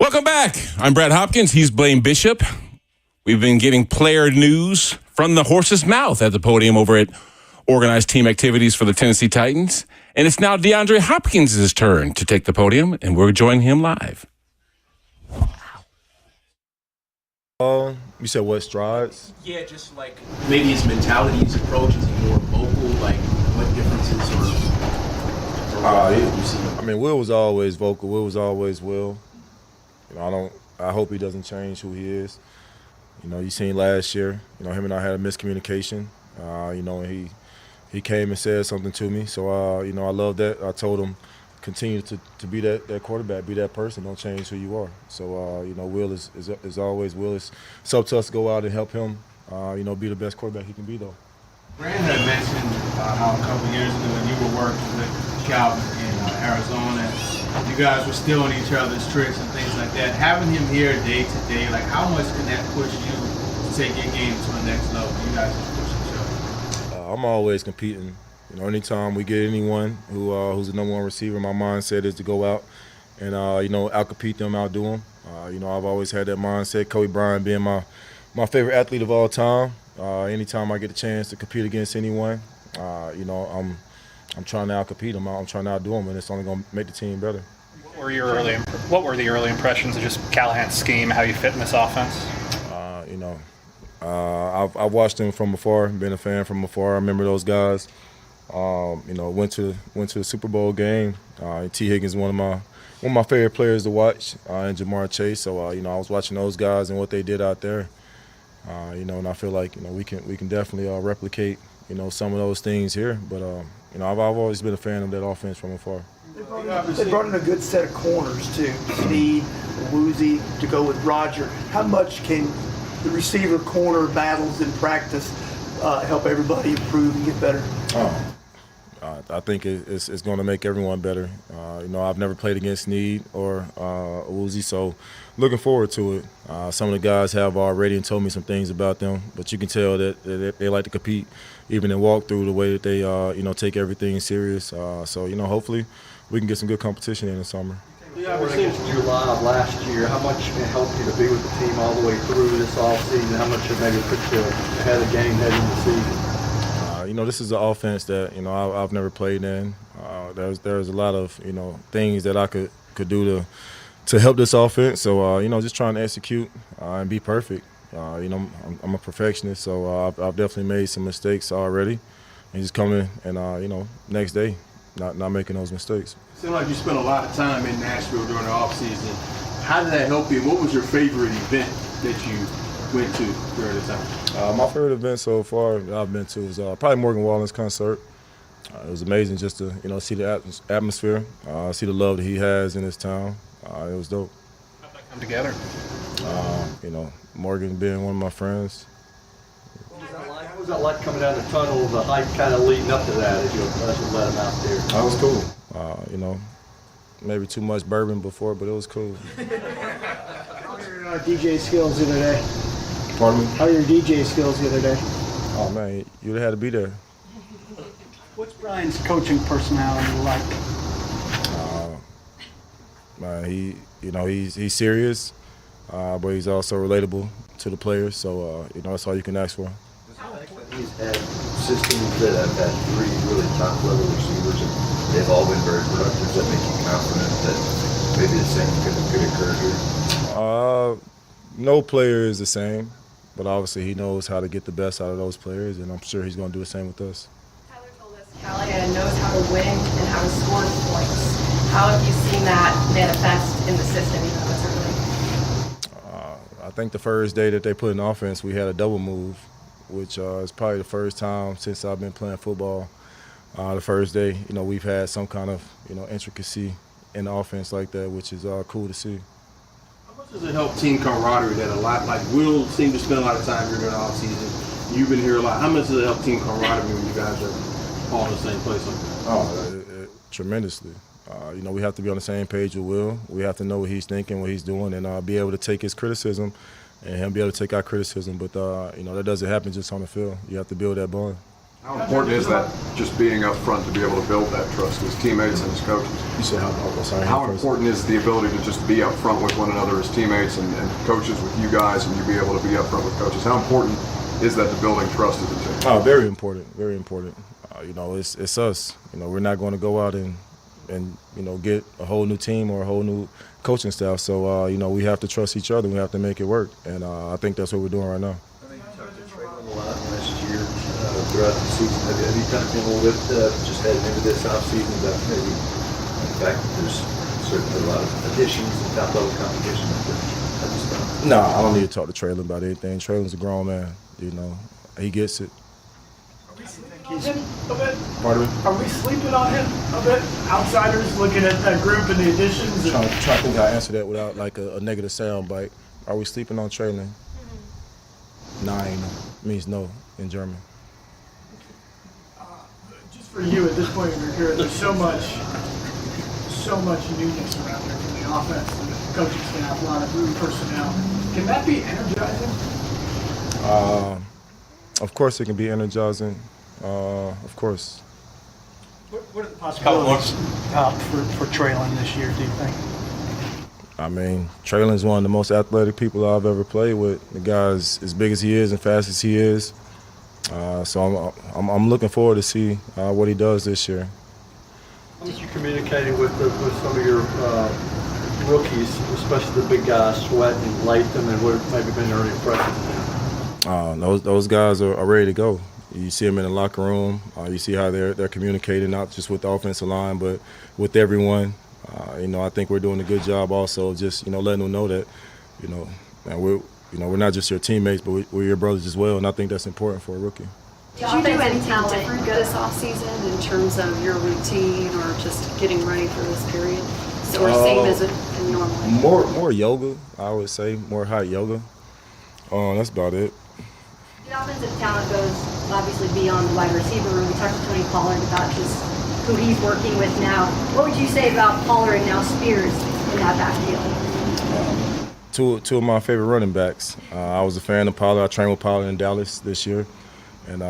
Welcome back. I'm Brad Hopkins. He's Blaine Bishop. We've been getting player news from the horse's mouth at the podium over at Organized Team Activities for the Tennessee Titans. And it's now DeAndre Hopkins' turn to take the podium, and we're joining him live. You said what strides? Yeah, just like maybe his mentality, his approach, is he more vocal? Like what differences I mean, Will was always vocal. Will was always Will. You know, I hope he doesn't change who he is. You know, you seen last year. You know, him and I had a miscommunication. You know, and he came and said something to me. So you know, I love that. I told him, continue to be that quarterback, be that person. Don't change who you are. So you know, Will is always Will. It's up to us to go out and help him. You know, be the best quarterback he can be, though. Brandon had mentioned how a couple years ago when you were working with Calvin in Arizona, you guys were still on each other's tricks and things like that. Having him here day to day, like how much can that push you to take your game to the next level? You guys just push each other. I'm always competing. You know, anytime we get anyone who's the number one receiver, my mindset is to go out and you know, outcompete them, outdo them. You know, I've always had that mindset. Kobe Bryant being my favorite athlete of all time. Anytime I get a chance to compete against anyone, you know, I'm trying to outcompete them. I'm trying to outdo them, and it's only going to make the team better. What were the early impressions of just Callahan's scheme, how you fit in this offense? You know, I've watched him from afar, been a fan from afar. I remember those guys. You know, went to the Super Bowl game. T. Higgins, one of my favorite players to watch, and Jamar Chase. So you know, I was watching those guys and what they did out there. You know, and I feel like, you know, we can definitely replicate, you know, some of those things here. But you know, I've always been a fan of that offense from afar. They brought in a good set of corners too. Snead, Awuzie to go with Roger. How much can the receiver corner battles in practice help everybody improve and get better? I think it's going to make everyone better. You know, I've never played against Snead or Awuzie, so looking forward to it. Some of the guys have already and told me some things about them, but you can tell that they like to compete, even in walkthrough, the way that they you know, take everything serious. So you know, hopefully we can get some good competition in the summer. Yeah, since July of last year, how much it helped you to be with the team all the way through this offseason? How much it maybe put you ahead of the game heading into the season? You know, this is an offense that, you know, I've never played in. There's a lot of, you know, things that I could do to help this offense. So you know, just trying to execute and be perfect. You know, I'm a perfectionist, so I've definitely made some mistakes already, and just coming and you know, next day, not making those mistakes. It seemed like you spent a lot of time in Nashville during the offseason. How did that help you? What was your favorite event that you went to during the time? My favorite event so far that I've been to is probably Morgan Wallen's concert. It was amazing just to, you know, see the atmosphere, see the love that he has in his town. It was dope. How'd that come together? You know, Morgan being one of my friends. What was that like coming down the tunnel, the hype kind of leading up to that as you let him out there? That was cool. You know, maybe too much bourbon before, but it was cool. How are your DJ skills the other day? Pardon me? How are your DJ skills the other day? Oh, man, you'd have had to be there. What's Brian's coaching personality like? Man, he's serious, but he's also relatable to the players. So you know, that's all you can ask for. He's had systems that have had three really top-level receivers, and they've all been very productive. Does that make you confident that maybe the same could occur here? No player is the same, but obviously he knows how to get the best out of those players, and I'm sure he's going to do the same with us. Tyler told us Callahan knows how to win and how to score points. How have you seen that manifest in the system, even though it's early? I think the first day that they put in offense, we had a double move, which is probably the first time since I've been playing football. The first day, you know, we've had some kind of, you know, intricacy in the offense like that, which is cool to see. How much does it help team camaraderie that a lot, like Will seemed to spend a lot of time here during the offseason. You've been here a lot. How much does it help team camaraderie when you guys are all in the same place like that? Tremendously. You know, we have to be on the same page with Will. We have to know what he's thinking, what he's doing, and be able to take his criticism and him be able to take our criticism. But, you know, that doesn't happen just on the field. You have to build that bond. How important is that, just being up front, to be able to build that trust with teammates and as coaches? You said how important is the ability to just be up front with one another as teammates and coaches with you guys, and you be able to be up front with coaches? How important is that to building trust as a team? Oh, very important, very important. You know, it's us. You know, we're not going to go out and and get a whole new team or a whole new coaching staff. So we have to trust each other. We have to make it work, and I think that's what we're doing right now. I think you talked to Traylon a lot last year throughout the season. Have you talked to him a little bit just heading into this offseason about maybe the fact that there's certainly a lot of additions and top-level competition at this time? No, I don't need to talk to Traylon about anything. Traylon's a grown man. He gets it. Are we sleeping on him a bit? Pardon me? Are we sleeping on him a bit? Outsiders looking at that group and the additions? Trying to think how to answer that without like a negative sound bite. Are we sleeping on Traylon? Nein means no in German. Just for you at this point in your career, there's so much newness around there from the offense, the coaching staff, a lot of new personnel. Can that be energizing? Of course it can be energizing. Of course. What are the possibilities for Traylon this year, do you think? I mean, Traylon's one of the most athletic people I've ever played with. The guy's as big as he is and fast as he is. So I'm looking forward to see what he does this year. How much you communicating with some of your rookies, especially the big guys, Sweat and Latham, and what have maybe been early impressions? Those guys are ready to go. You see them in the locker room. You see how they're communicating, not just with the offensive line, but with everyone. I think we're doing a good job also, just letting them know that, we're not just your teammates, but we're your brothers as well, and I think that's important for a rookie. Did you do anything different this offseason in terms of your routine or just getting ready for this period? Or same as it normally? More yoga, I would say, more hot yoga. That's about it. The offensive talent goes obviously beyond the wide receiver room. We talked to Tony Pollard about just who he's working with now. What would you say about Pollard and now Spears in that backfield? Two of my favorite running backs. I was a fan of Pollard. I trained with Pollard in Dallas this year. And,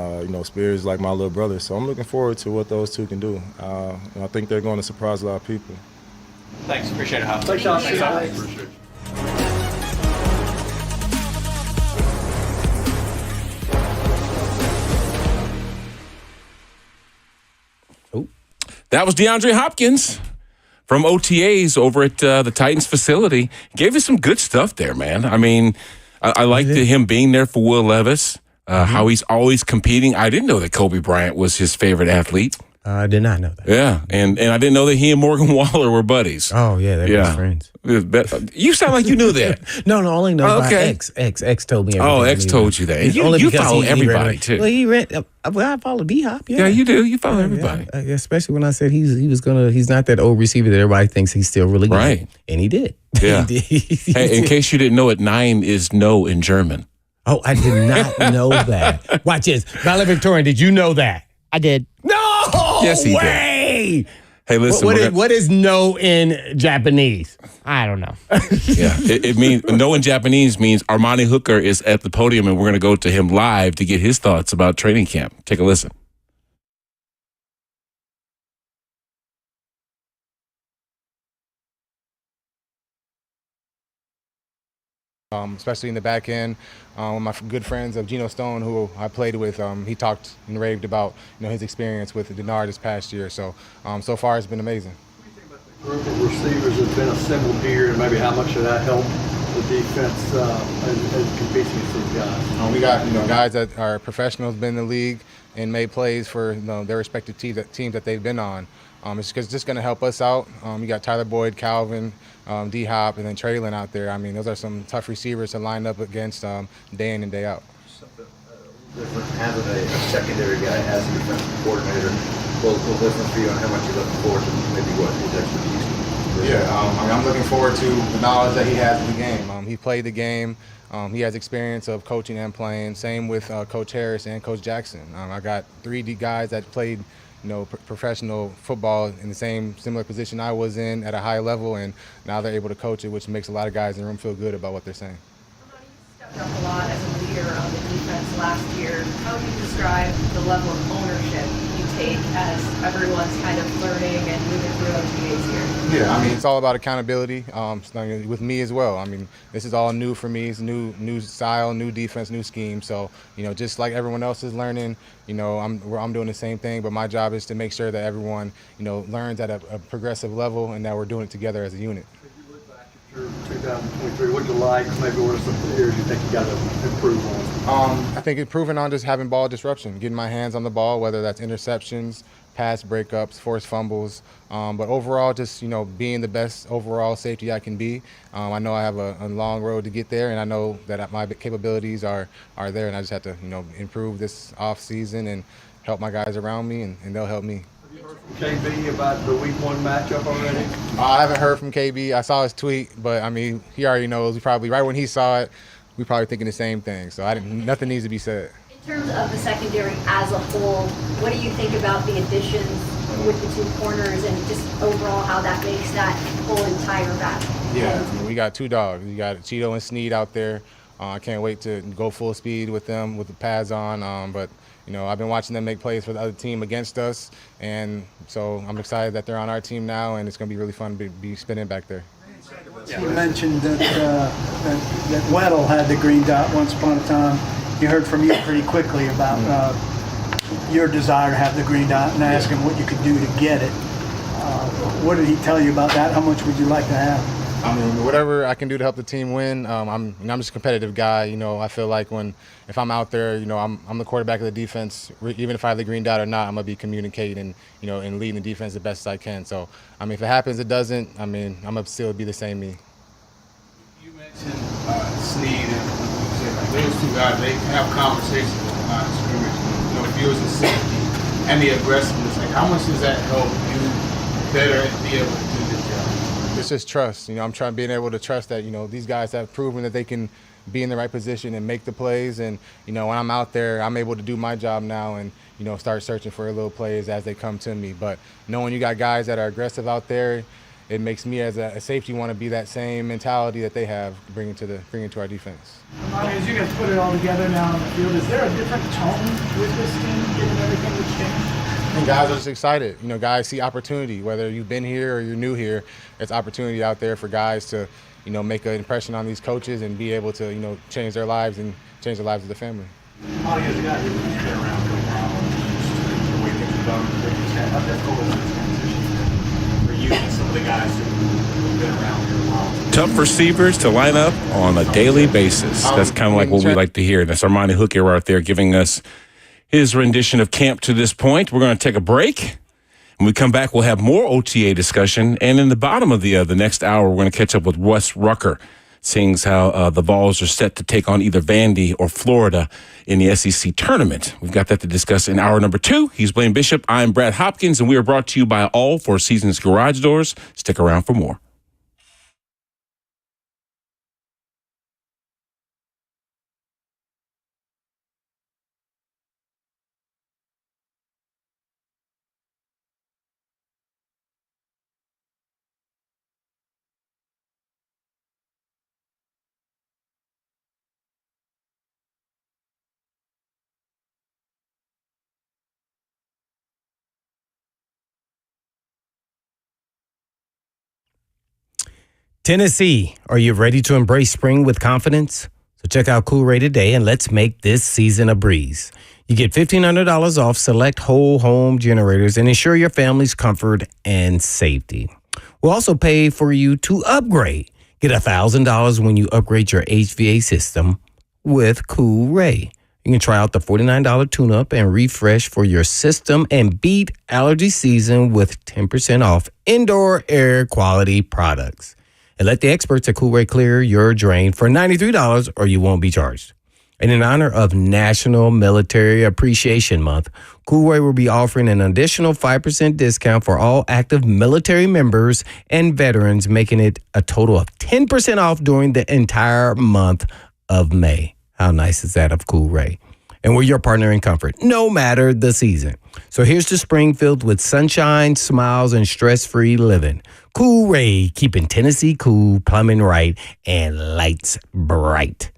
Spears is like my little brother. So I'm looking forward to what those two can do. I think they're going to surprise a lot of people. Thanks. Appreciate it, Hop. Thanks. Appreciate it. That was DeAndre Hopkins from OTAs over at the Titans facility. Gave us some good stuff there, man. I mean, I liked him being there for Will Levis, how he's always competing. I didn't know that Kobe Bryant was his favorite athlete. I did not know that. Yeah, and I didn't know that he and Morgan Waller were buddies. Oh, yeah, they're best friends. You sound like you knew that. No, only know by X. X told me everything. Oh, X told you that. You follow everybody, too. Well, I follow D-Hop, yeah, you do. You follow everybody. Yeah. Especially when I said he's not that old receiver that everybody thinks he's still really good. Right. And he did. Yeah. Hey, in case you didn't know it, 9 is no in German. Oh, I did not know that. Watch this. Valedictorian, did you know that? I did. No yes, he way! Did. Hey, listen. What is no in Japanese? I don't know. Yeah, it means no in Japanese means Armani Hooker is at the podium, and we're going to go to him live to get his thoughts about training camp. Take a listen. Especially in the back end. One of my good friends of Geno Stone, who I played with, he talked and raved about his experience with Denard this past year. So far it's been amazing. Group of receivers have been assembled here, and maybe how much of that helped the defense as competing against these guys? We got guys that are professionals, been in the league, and made plays for their respective teams that they've been on. It's just going to help us out. You got Tyler Boyd, Calvin, D-Hop, and then Traylon out there. I mean, those are some tough receivers to line up against day in and day out. Something different having a secondary guy as a defensive coordinator. A little different for you on how much you're looking forward to maybe what his expertise. Yeah, I'm looking forward to the knowledge that he has in the game. He played the game. He has experience of coaching and playing. Same with Coach Harris and Coach Jackson. I got 3 guys that played professional football in the similar position I was in at a high level, and now they're able to coach it, which makes a lot of guys in the room feel good about what they're saying. You stepped up a lot as a leader on the defense last year. How would you describe the level of ownership you take as everyone's kind of learning and moving through OTAs here? Yeah, I mean, it's all about accountability with me as well. I mean, this is all new for me. It's new style, new defense, new scheme. So, just like everyone else is learning, I'm doing the same thing. But my job is to make sure that everyone, learns at a progressive level and that we're doing it together as a unit. 2023, what you like? Maybe what are some areas you think you got to improve on? I think improving on just having ball disruption, getting my hands on the ball, whether that's interceptions, pass breakups, forced fumbles. But overall, just, being the best overall safety I can be. I know I have a long road to get there, and I know that my capabilities are there, and I just have to, improve this off season and help my guys around me, and they'll help me. KB about the week 1 matchup already? I haven't heard from KB. I saw his tweet, but I mean, he already knows. Probably right when he saw it, we probably thinking the same thing. So nothing needs to be said. In terms of the secondary as a whole, what do you think about the additions with the 2 corners and just overall how that makes that whole entire back? Yeah, I mean, we got 2 dogs. We got Cheeto and Sneed out there. I can't wait to go full speed with them with the pads on. But I've been watching them make plays for the other team against us, and so I'm excited that they're on our team now, and it's going to be really fun to be spinning back there. You mentioned that Weddle had the green dot once upon a time. You heard from you pretty quickly about your desire to have the green dot and ask him what you could do to get it. What did he tell you about that? How much would you like to have? I mean, whatever I can do to help the team win. I'm just a competitive guy. I feel like if I'm out there, I'm the quarterback of the defense. Even if I have the green dot or not, I'm gonna be communicating, and leading the defense the best I can. So, I mean, if it happens, it doesn't. I mean, I'm gonna still be the same me. You mentioned Sneed and those 2 guys. They have conversations on the line of scrimmage. If you was a safety and the aggressiveness, how much does that help you better be able to do this job? It's just trust. I'm being able to trust that, these guys have proven that they can be in the right position and make the plays. And, when I'm out there, I'm able to do my job now and, start searching for little plays as they come to me. But knowing you got guys that are aggressive out there, it makes me as a safety want to be that same mentality that they have, bringing to our defense. As you guys put it all together now on the field, is there a different tone with this team given everything that's changed? And guys are just excited. Guys see opportunity. Whether you've been here or you're new here, it's opportunity out there for guys to, make an impression on these coaches and be able to, change their lives and change the lives of the family. As a guy who's been around for a while, the way things are done, how difficult is this transition for you and some of the guys who've been around here a while? Tough receivers to line up on a daily basis. That's kind of like what we like to hear. That's Armani Hooker right there giving us his rendition of camp to this point. We're going to take a break. When we come back, we'll have more OTA discussion. And in the bottom of the next hour, we're going to catch up with Wes Rucker, seeing how the Vols are set to take on either Vandy or Florida in the SEC tournament. We've got that to discuss in hour number 2. He's Blaine Bishop. I'm Brad Hopkins, and we are brought to you by All Four Seasons Garage Doors. Stick around for more. Tennessee, are you ready to embrace spring with confidence? So check out Cool Ray today and let's make this season a breeze. You get $1,500 off select whole home generators and ensure your family's comfort and safety. We'll also pay for you to upgrade. Get $1,000 when you upgrade your HVAC system with Cool Ray. You can try out the $49 tune-up and refresh for your system and beat allergy season with 10% off indoor air quality products. And let the experts at Cool Ray clear your drain for $93 or you won't be charged. And in honor of National Military Appreciation Month, Cool Ray will be offering an additional 5% discount for all active military members and veterans, making it a total of 10% off during the entire month of May. How nice is that of Cool Ray? And we're your partner in comfort, no matter the season. So here's to spring filled with sunshine, smiles, and stress-free living. Cool Ray, keeping Tennessee cool, plumbing right, and lights bright.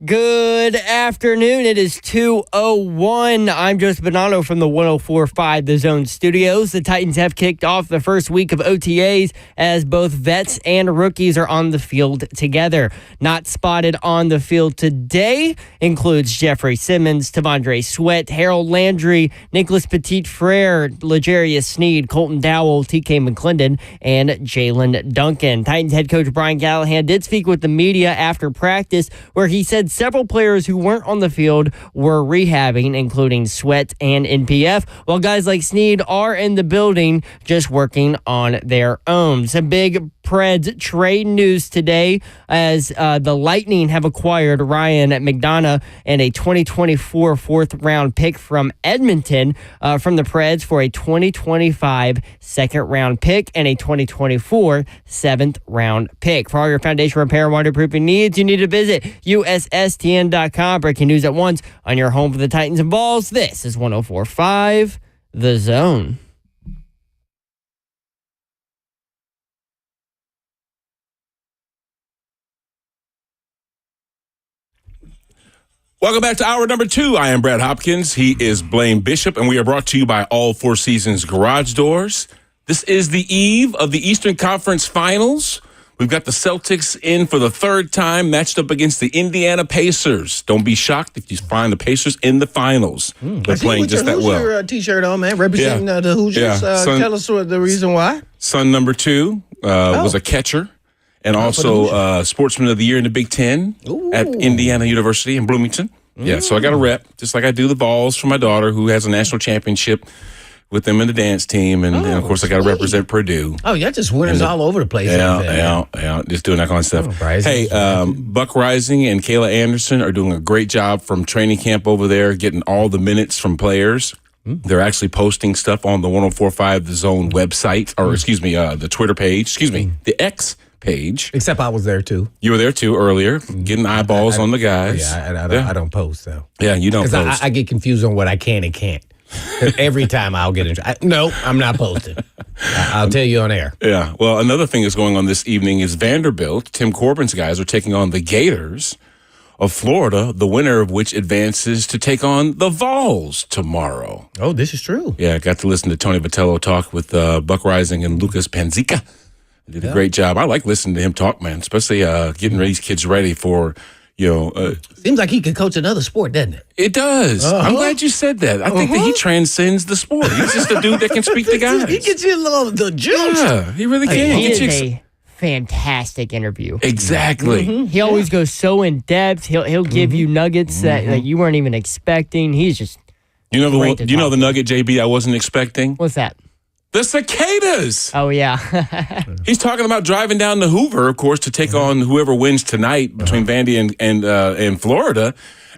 Good afternoon. It is 2:01. I'm Joseph Bonanno from the 104.5 The Zone Studios. The Titans have kicked off the first week of OTAs as both vets and rookies are on the field together. Not spotted on the field today includes Jeffrey Simmons, Tavondre Sweat, Harold Landry, Nicholas Petit-Frere, L'Jarius Sneed, Colton Dowell, TK McClendon, and Jalen Duncan. Titans head coach Brian Callahan did speak with the media after practice, where he said several players who weren't on the field were rehabbing, including Sweat and NPF, while guys like Sneed are in the building just working on their own. Some big Preds trade news today as the Lightning have acquired Ryan McDonough and a 2024 fourth-round pick from Edmonton from the Preds for a 2025 second-round pick and a 2024 seventh-round pick. For all your foundation repair and waterproofing needs, you need to visit USSTN.com. Breaking news at once on your home for the Titans and Vols. This is 104.5 The Zone. Welcome back to hour number 2. I am Brad Hopkins. He is Blaine Bishop, and we are brought to you by All Four Seasons Garage Doors. This is the eve of the Eastern Conference Finals. We've got the Celtics in for the third time, matched up against the Indiana Pacers. Don't be shocked if you find the Pacers in the finals. They're playing just that well. Your T-shirt on, man, representing the Hoosiers. Yeah. Tell us the reason why. Son number 2 was a catcher. And also Sportsman of the Year in the Big Ten at Indiana University in Bloomington. Yeah, so I got a rep, just like I do the Vols for my daughter, who has a national championship with them in the dance team. And of course, I got to represent Purdue. Oh, yeah, just winners all over the place. Yeah, just doing that kind of stuff. Hey, Buck Rising and Kayla Anderson are doing a great job from training camp over there, getting all the minutes from players. They're actually posting stuff on the 104.5 The Zone website, or the Twitter page, the X page. Except I was there too. You were there too earlier, getting eyeballs on the guys. I don't post though. Yeah, you don't post. I get confused on what I can and can't. Every time I'll get no, I'm not posting. I'll tell you on air. Yeah. Well, another thing that's going on this evening is Vanderbilt. Tim Corbin's guys are taking on the Gators of Florida, the winner of which advances to take on the Vols tomorrow. Oh, this is true. Yeah, I got to listen to Tony Vitello talk with Buck Rising and Lucas Panzica. Did a great job. I like listening to him talk, man, especially getting these kids ready for, Seems like he could coach another sport, doesn't it? It does. I'm glad you said that. I think that he transcends the sport. He's just a dude that can speak to guys. He gets you a little the juice. Yeah, he really can. He is a fantastic interview. Exactly. He always goes so in depth. He'll give you nuggets that you weren't even expecting. He's just you know the nugget, JB, I wasn't expecting? What's that? The cicadas. Oh, yeah. He's talking about driving down to Hoover, of course, to take on whoever wins tonight between Vandy and Florida.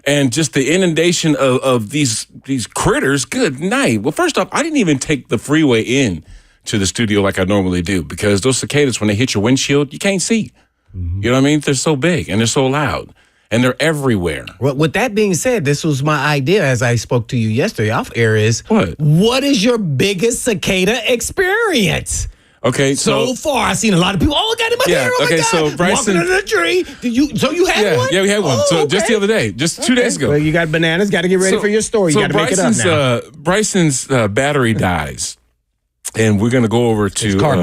And just the inundation of these critters. Good night. Well, first off, I didn't even take the freeway in to the studio like I normally do, because those cicadas, when they hit your windshield, you can't see. You know what I mean? They're so big and they're so loud. And they're everywhere. Well, with that being said, this was my idea as I spoke to you yesterday off air is, what is your biggest cicada experience? Okay, so far, I've seen a lot of people, I got in my hair, oh my God. So Bryson, walking under the tree. So you had one? Yeah, we had one. So just the other day, just 2 days ago. Well, you got bananas, got to get ready for your story. You got to make it up now. Bryson's battery dies. And we're going to go over to his car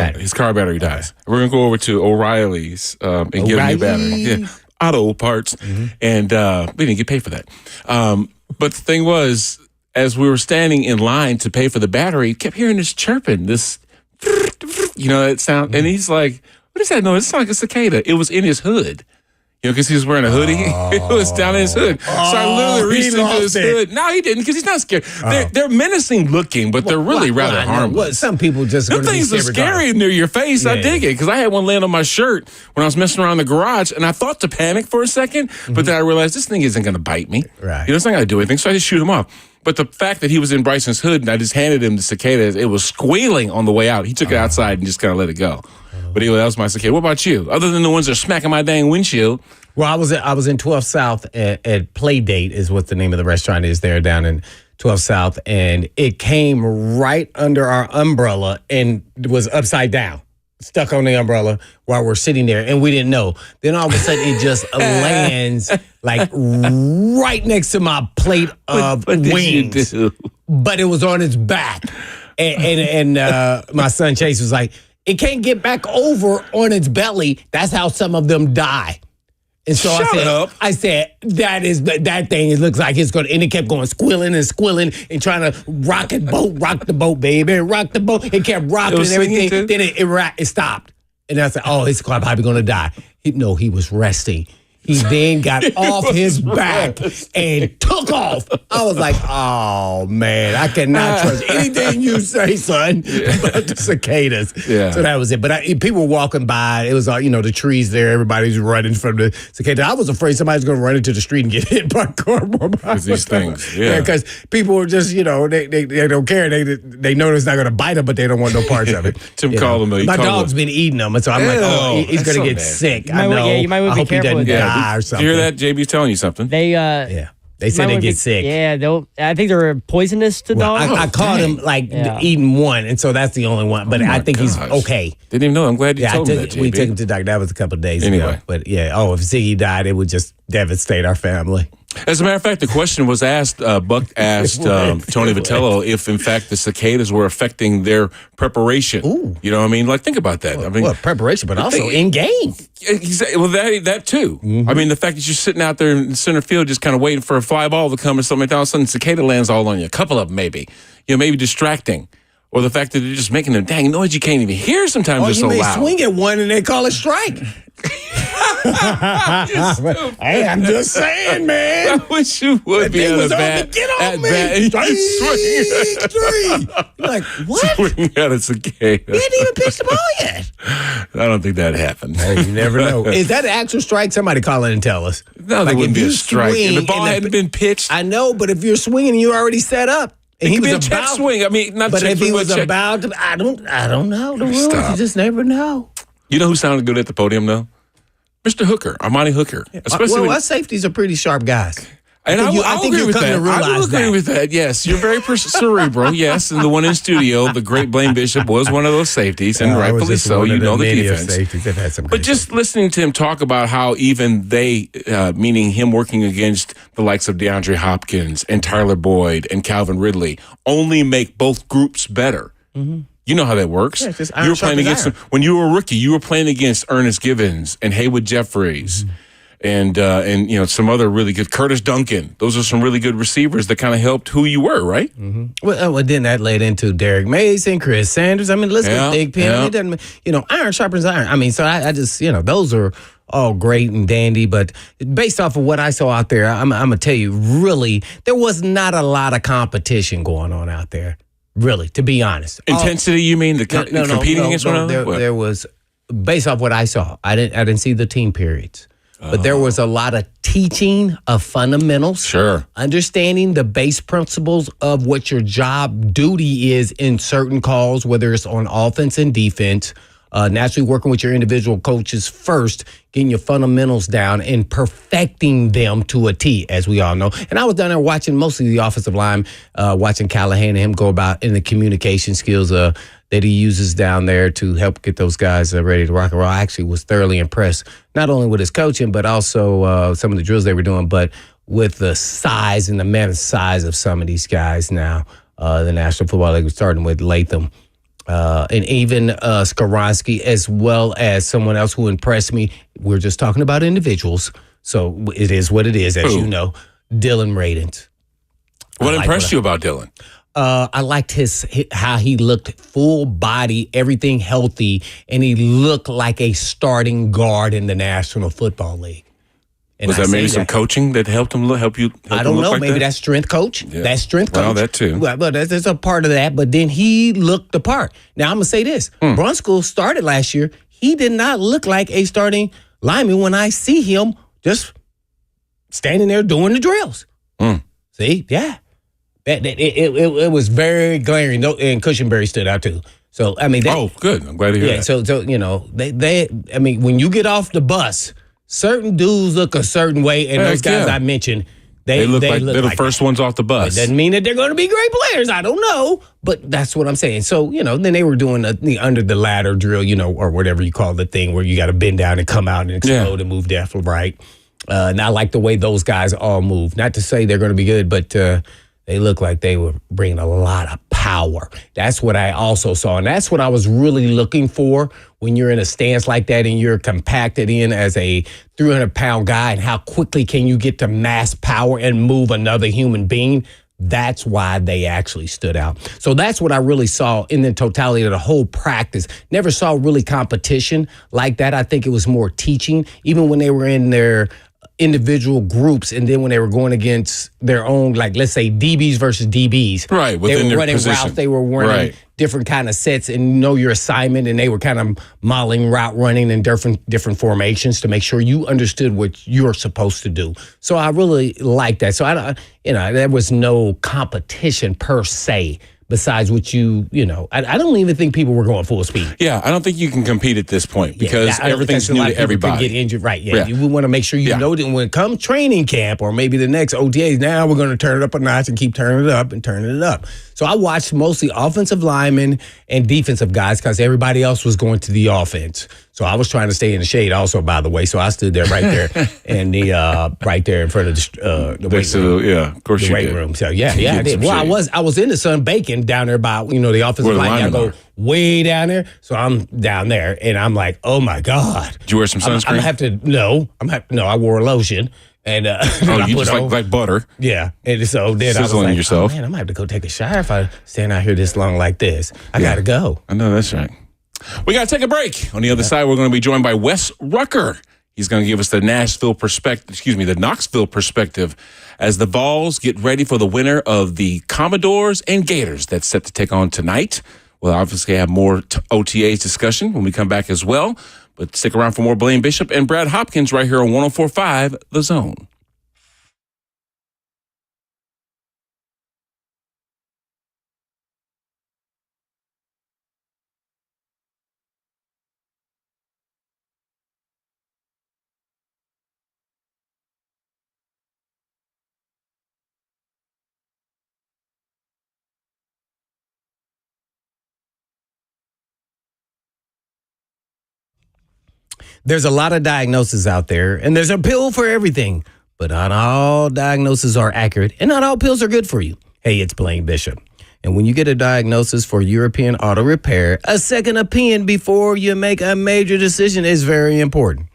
battery dies. We're going to go over to O'Reilly's and get a new battery. Yeah. Auto parts, and we didn't get paid for that. But the thing was, as we were standing in line to pay for the battery, kept hearing this chirping, this, that sound, and he's like, "What is that noise? It's like a cicada." It was in his hood, because he was wearing a hoodie. It was down in his hood. So I literally reached into his hood. No, he didn't, because he's not scared. They're menacing looking, but they're really rather harmless. Some people just them things are scary near your face. I dig it, because I had one land on my shirt when I was messing around the garage, and I thought to panic for a second, but then I realized this thing isn't going to bite me. Right. It's not going to do anything, so I just shoot him off. But the fact that he was in Bryson's hood and I just handed him the cicada, it was squealing on the way out. He took it outside and just kind of let it go. But anyway, that was my cicada. What about you? Other than the ones that are smacking my dang windshield. Well, I was in 12 South at Play Date is what the name of the restaurant is there down in 12 South, and it came right under our umbrella and was upside down. stuck on the umbrella while we're sitting there, and we didn't know. Then all of a sudden, it just lands like right next to my plate of what wings. did you do? But it was on its back. And my son Chase was like, it can't get back over on its belly. That's how some of them die. And so I said, that thing, it looks like it's going to, and it kept going squilling and trying to rock the boat, baby, rock the boat. It kept rocking and everything. Then it stopped. And I said, oh, it's probably going to die. He was resting. He then got off his back and took off. I was like, oh, man, I cannot trust anything you say, son, about the cicadas. Yeah. So that was it. But people were walking by. It was, the trees there. Everybody's running from the cicada. I was afraid somebody's going to run into the street and get hit by a car. Because these things, yeah. Because people were just, they don't care. They know it's not going to bite them, but they don't want no parts of it. Tim called him. My dog's been eating them, and so I'm like, oh, he's going to get sick. I know. You might I hope he doesn't die or Did something. you hear that? JB's telling you something. They said they get sick. Yeah, I think they're poisonous to dogs. I caught him eating one, and so that's the only one. But I think he's okay. Didn't even know. I'm glad you told me that, JB. We took him to the doctor. That was a couple of days ago. But if Ziggy died, it would just devastate our family. As a matter of fact, the question was asked, Buck asked Tony Vitello if, in fact, the cicadas were affecting their preparation. Ooh. You know what I mean? Like, think about that. I mean, preparation, but also in game. Well, that too. Mm-hmm. I mean, the fact that you're sitting out there in center field just kind of waiting for a fly ball to come or something, all of a sudden cicada lands all on you. A couple of them maybe. Maybe distracting. Or the fact that they're just making a dang noise you can't even hear sometimes. They're so loud. You may swing at one and they call it strike. Hey, I'm just saying, man. I wish you would be at a bat. Get on me. You're like, what? Swing at a cicada. He hadn't even pitched the ball yet. I don't think that happened. Hey, you never know. Is that an actual strike? Somebody call it and tell us. No, that wouldn't be a strike. And the ball hadn't been pitched. I know, but if you're swinging and you're already set up. And he was a check swing. I mean, not but check if swing, he was about to, I don't know the rules. You just never know. You know who sounded good at the podium, though? Mr. Hooker, Armani Hooker. Especially our safeties are pretty sharp guys. And I think you're coming to realize that. I will agree with that. Yes, you're very cerebral. Yes, and the one in studio, the great Blaine Bishop, was one of those safeties, and rightfully so. You know the defense. They've had some but just listening to him talk about how even they, meaning him working against the likes of DeAndre Hopkins and Tyler Boyd and Calvin Ridley, only make both groups better. Mm-hmm. You know how that works. Yeah, you were playing against them when you were a rookie. You were playing against Ernest Givens and Haywood Jeffries. Mm-hmm. And some other really good Curtis Duncan. Those are some really good receivers that kind of helped who you were, right? Mm-hmm. Well, then that led into Derek Mason, Chris Sanders. I mean, let's go Big Pen. Yeah. It doesn't, iron sharpens iron. I mean, so I just, those are all great and dandy. But based off of what I saw out there, I'm gonna tell you, really, there was not a lot of competition going on out there. Really, to be honest. Intensity, you mean competing against one another? There was, based off what I saw. I didn't see the team periods. But there was a lot of teaching of fundamentals. Sure. Understanding the base principles of what your job duty is in certain calls, whether it's on offense and defense. Naturally working with your individual coaches first, getting your fundamentals down and perfecting them to a T, as we all know. And I was down there watching mostly the offensive line, watching Callahan and him go about in the communication skills that he uses down there to help get those guys ready to rock and roll. I actually was thoroughly impressed, not only with his coaching, but also some of the drills they were doing, but with the size and the mammoth size of some of these guys now. The National Football League was starting with Latham. And even Skoronski, as well as someone else who impressed me. We're just talking about individuals, so it is what it is, as you know. Dylan Radins. What impressed you about Dylan? I liked how he looked full body, everything healthy, and he looked like a starting guard in the National Football League. And was that maybe some coaching that helped him help you? I don't know. Maybe that's strength coach. Yeah. That's strength coach. Well, that too. Well, there's a part of that, but then he looked the part. Now, I'm going to say this. Brunskill started last year. He did not look like a starting lineman when I see him just standing there doing the drills. See? Yeah. It was very glaring. And Cushenberry stood out too. So, I mean. Good. I'm glad to hear that. So when you get off the bus, certain dudes look a certain way, and those guys I mentioned They look like they're the first ones off the bus. It doesn't mean that they're going to be great players. I don't know, but that's what I'm saying. So, then they were doing the under the ladder drill, or whatever you call the thing where you got to bend down and come out and explode and move left or right. And I like the way those guys all move. Not to say they're going to be good, but they look like they were bringing a lot of power. That's what I also saw. And that's what I was really looking for when you're in a stance like that and you're compacted in as a 300-pound guy, and how quickly can you get to mass power and move another human being. That's why they actually stood out. So that's what I really saw in the totality of the whole practice. Never saw really competition like that. I think it was more teaching, even when they were in their individual groups, and then when they were going against their own, like let's say DBs versus DBs, right? They were their running position. routes, they were running different kind of sets, and know your assignment, and they were kind of modeling route running in different formations to make sure you understood what you're supposed to do. So I really like that. So there was no competition per se. Besides what I don't even think people were going full speed. Yeah, I don't think you can compete at this point because everything's new to everybody. Get injured, right? Yeah, you want to make sure you know that when it comes training camp or maybe the next OTAs, now we're going to turn it up a notch and keep turning it up and turning it up. So I watched mostly offensive linemen and defensive guys because everybody else was going to the offense. So I was trying to stay in the shade also, by the way. So I stood there right there in the right there in front of the weight room. Yeah, of course the you weight did. room. So yeah, I did. Well, I was in the sun baking down there by the offensive line. I go way down there, so I'm down there, and I'm like, oh my god. Did you wear some sunscreen? I wore lotion. And you just like butter. Yeah. And so then I was like, yourself. Oh, man, I'm going to have to go take a shower if I stand out here this long like this. I got to go. I know, that's right. We got to take a break. On the other side, we're going to be joined by Wes Rucker. He's going to give us the Knoxville perspective as the Vols get ready for the winner of the Commodores and Gators that's set to take on tonight. We'll obviously have more OTAs discussion when we come back as well. But stick around for more Blaine Bishop and Brad Hopkins right here on 104.5 The Zone. There's a lot of diagnoses out there, and there's a pill for everything. But not all diagnoses are accurate, and not all pills are good for you. Hey, it's Blaine Bishop. And when you get a diagnosis for European Auto Repair, a second opinion before you make a major decision is very important.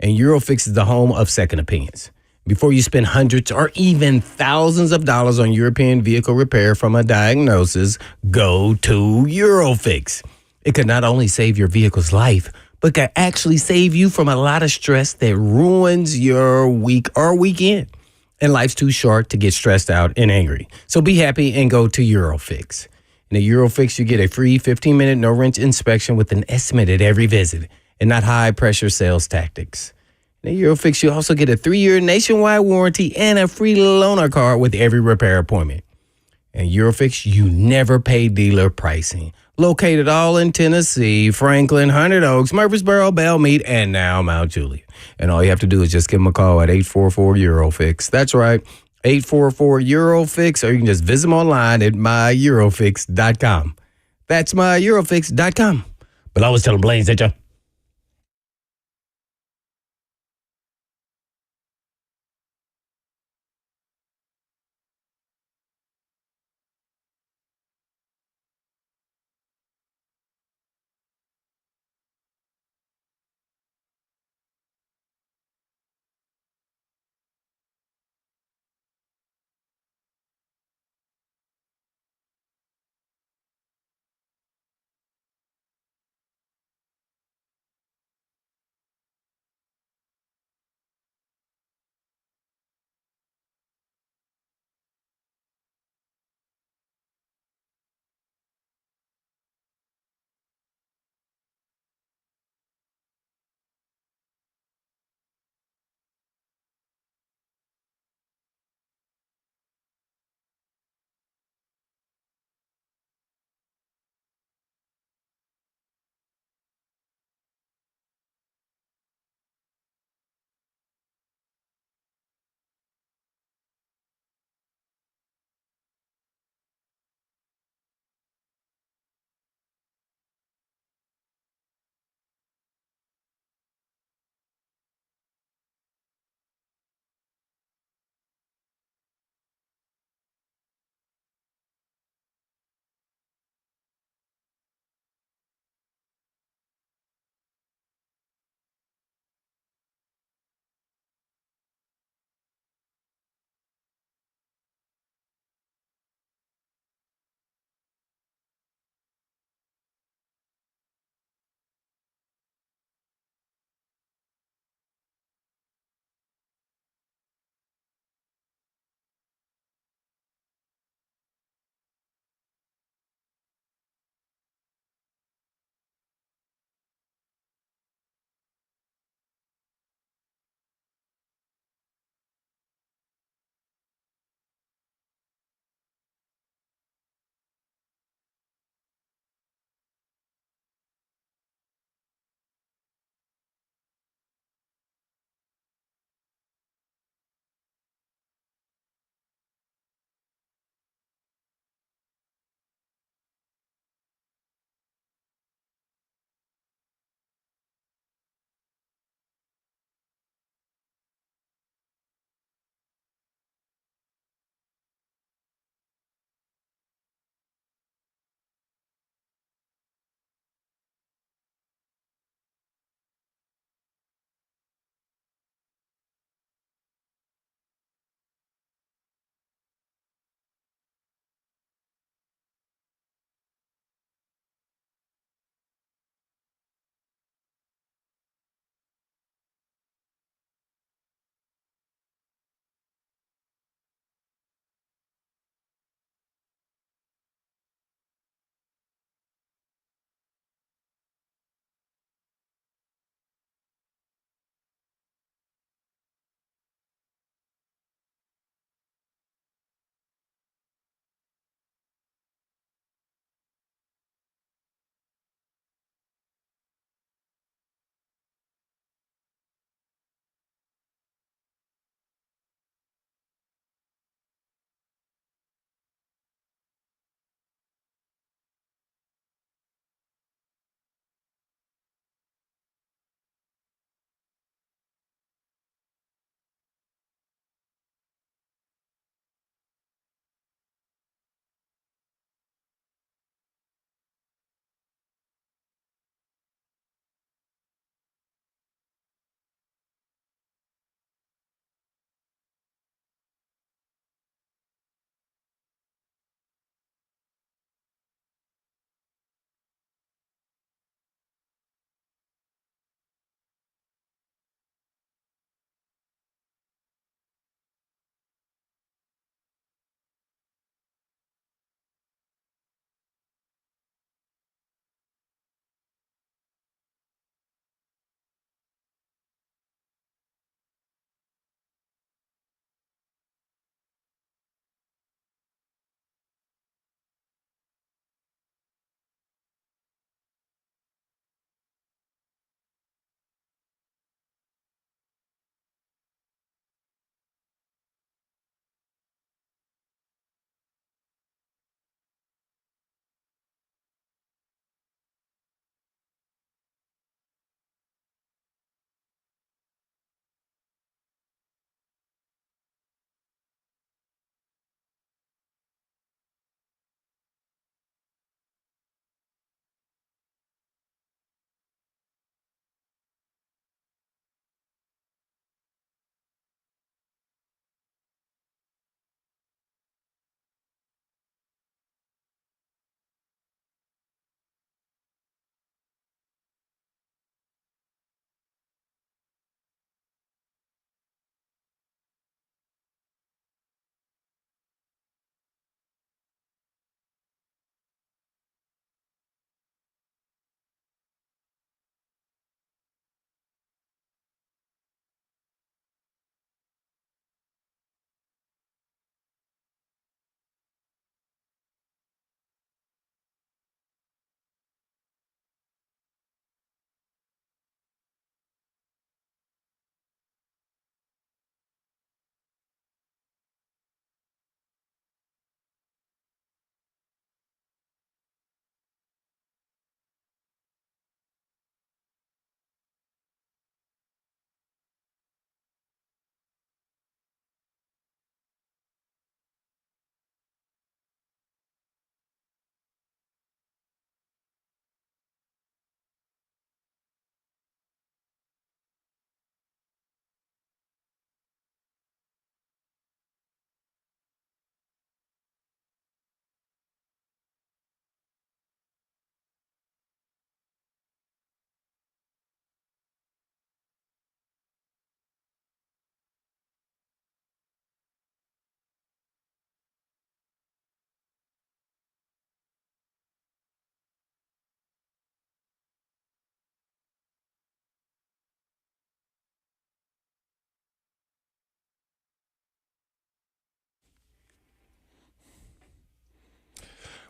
And Eurofix is the home of second opinions. Before you spend hundreds or even thousands of dollars on European vehicle repair from a diagnosis, go to Eurofix. It could not only save your vehicle's life, but can actually save you from a lot of stress that ruins your week or weekend. And life's too short to get stressed out and angry. So be happy and go to Eurofix. In a Eurofix, you get a free 15-minute no-wrench inspection with an estimate at every visit and not high-pressure sales tactics. In a Eurofix, you also get a 3-year nationwide warranty and a free loaner card with every repair appointment. In Eurofix, you never pay dealer pricing. Located all in Tennessee, Franklin, Hundred Oaks, Murfreesboro, Belmead, and now Mount Juliet. And all you have to do is just give them a call at 844-EUROFIX. That's right, 844-EUROFIX, or you can just visit them online at myEurofix.com. That's myEurofix.com. But I always tell them Blaine sent you.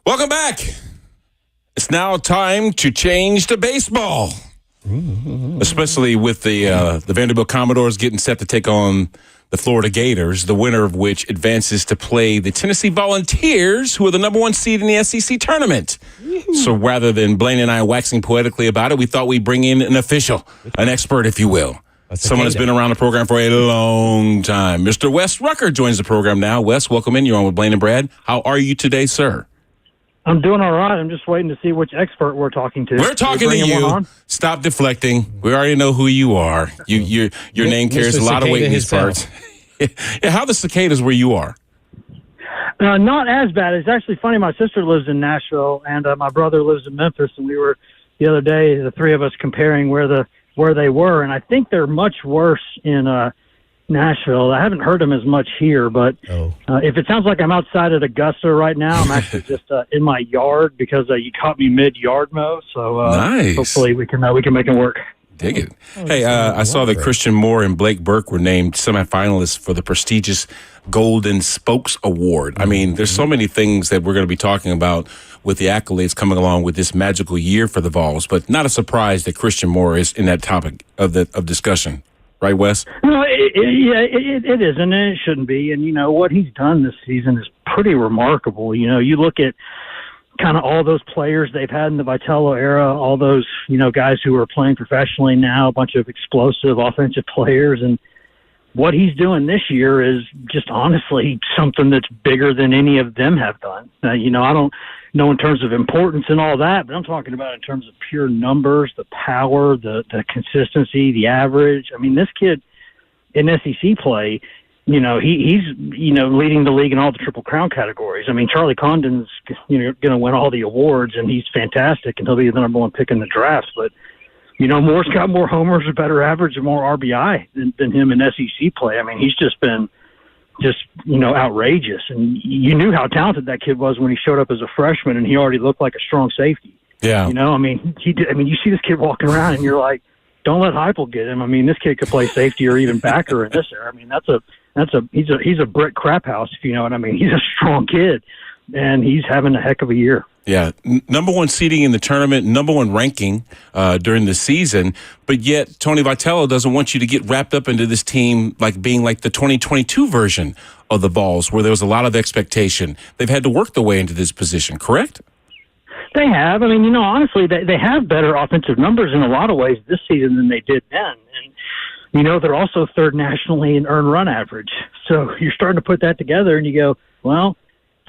Welcome back. It's now time to change to baseball, especially with the Vanderbilt Commodores getting set to take on the Florida Gators, the winner of which advances to play the Tennessee Volunteers, who are the number 1 seed in the SEC tournament. So rather than Blaine and I waxing poetically about it, we thought we'd bring in an official, an expert, if you will. Someone that's been around the program for a long time. Mr. Wes Rucker joins the program now. Wes, welcome in. You're on with Blaine and Brad. How are you today, sir? I'm doing all right. I'm just waiting to see which expert we're talking to. We're talking to you. Stop deflecting. We already know who you are. Your name carries a lot of weight in these parts. Yeah, how the cicadas where you are? Not as bad. It's actually funny. My sister lives in Nashville, and my brother lives in Memphis. And we were the other day, the three of us, comparing where they were, and I think they're much worse in Nashville. I haven't heard them as much here, but if it sounds like I'm outside at Augusta right now, I'm actually just in my yard because you caught me mid-yard mow. So nice. Hopefully we can make it work. Dig it. Hey, I saw that Christian Moore and Blake Burke were named semifinalists for the prestigious Golden Spokes Award. I mean, there's so many things that we're going to be talking about with the accolades coming along with this magical year for the Vols, but not a surprise that Christian Moore is in that topic of discussion. Right, Wes? No, it isn't, and it shouldn't be. And, what he's done this season is pretty remarkable. You look at kind of all those players they've had in the Vitello era, all those, guys who are playing professionally now, a bunch of explosive offensive players. And what he's doing this year is just honestly something that's bigger than any of them have done. I don't know in terms of importance and all that, but I'm talking about in terms of pure numbers, the power, the consistency, the average. I mean, this kid in SEC play, he's leading the league in all the Triple Crown categories. I mean, Charlie Condon's going to win all the awards, and he's fantastic, and he'll be the number 1 pick in the draft. But Moore's got more homers, a better average, and more RBI than him in SEC play. I mean, he's just been outrageous. And you knew how talented that kid was when he showed up as a freshman, and he already looked like a strong safety. Yeah. He did. I mean, you see this kid walking around, and you're like, don't let Heupel get him. I mean, this kid could play safety or even backer in this era. I mean, he's a brick crap house, if you know what I mean. He's a strong kid, and he's having a heck of a year. Yeah, number 1 seeding in the tournament, number 1 ranking during the season, but yet Tony Vitello doesn't want you to get wrapped up into this team like being like the 2022 version of the Vols, where there was a lot of expectation. They've had to work their way into this position, correct? They have. I mean, honestly, they have better offensive numbers in a lot of ways this season than they did then. And, they're also third nationally in earned run average. So you're starting to put that together, and you go, well,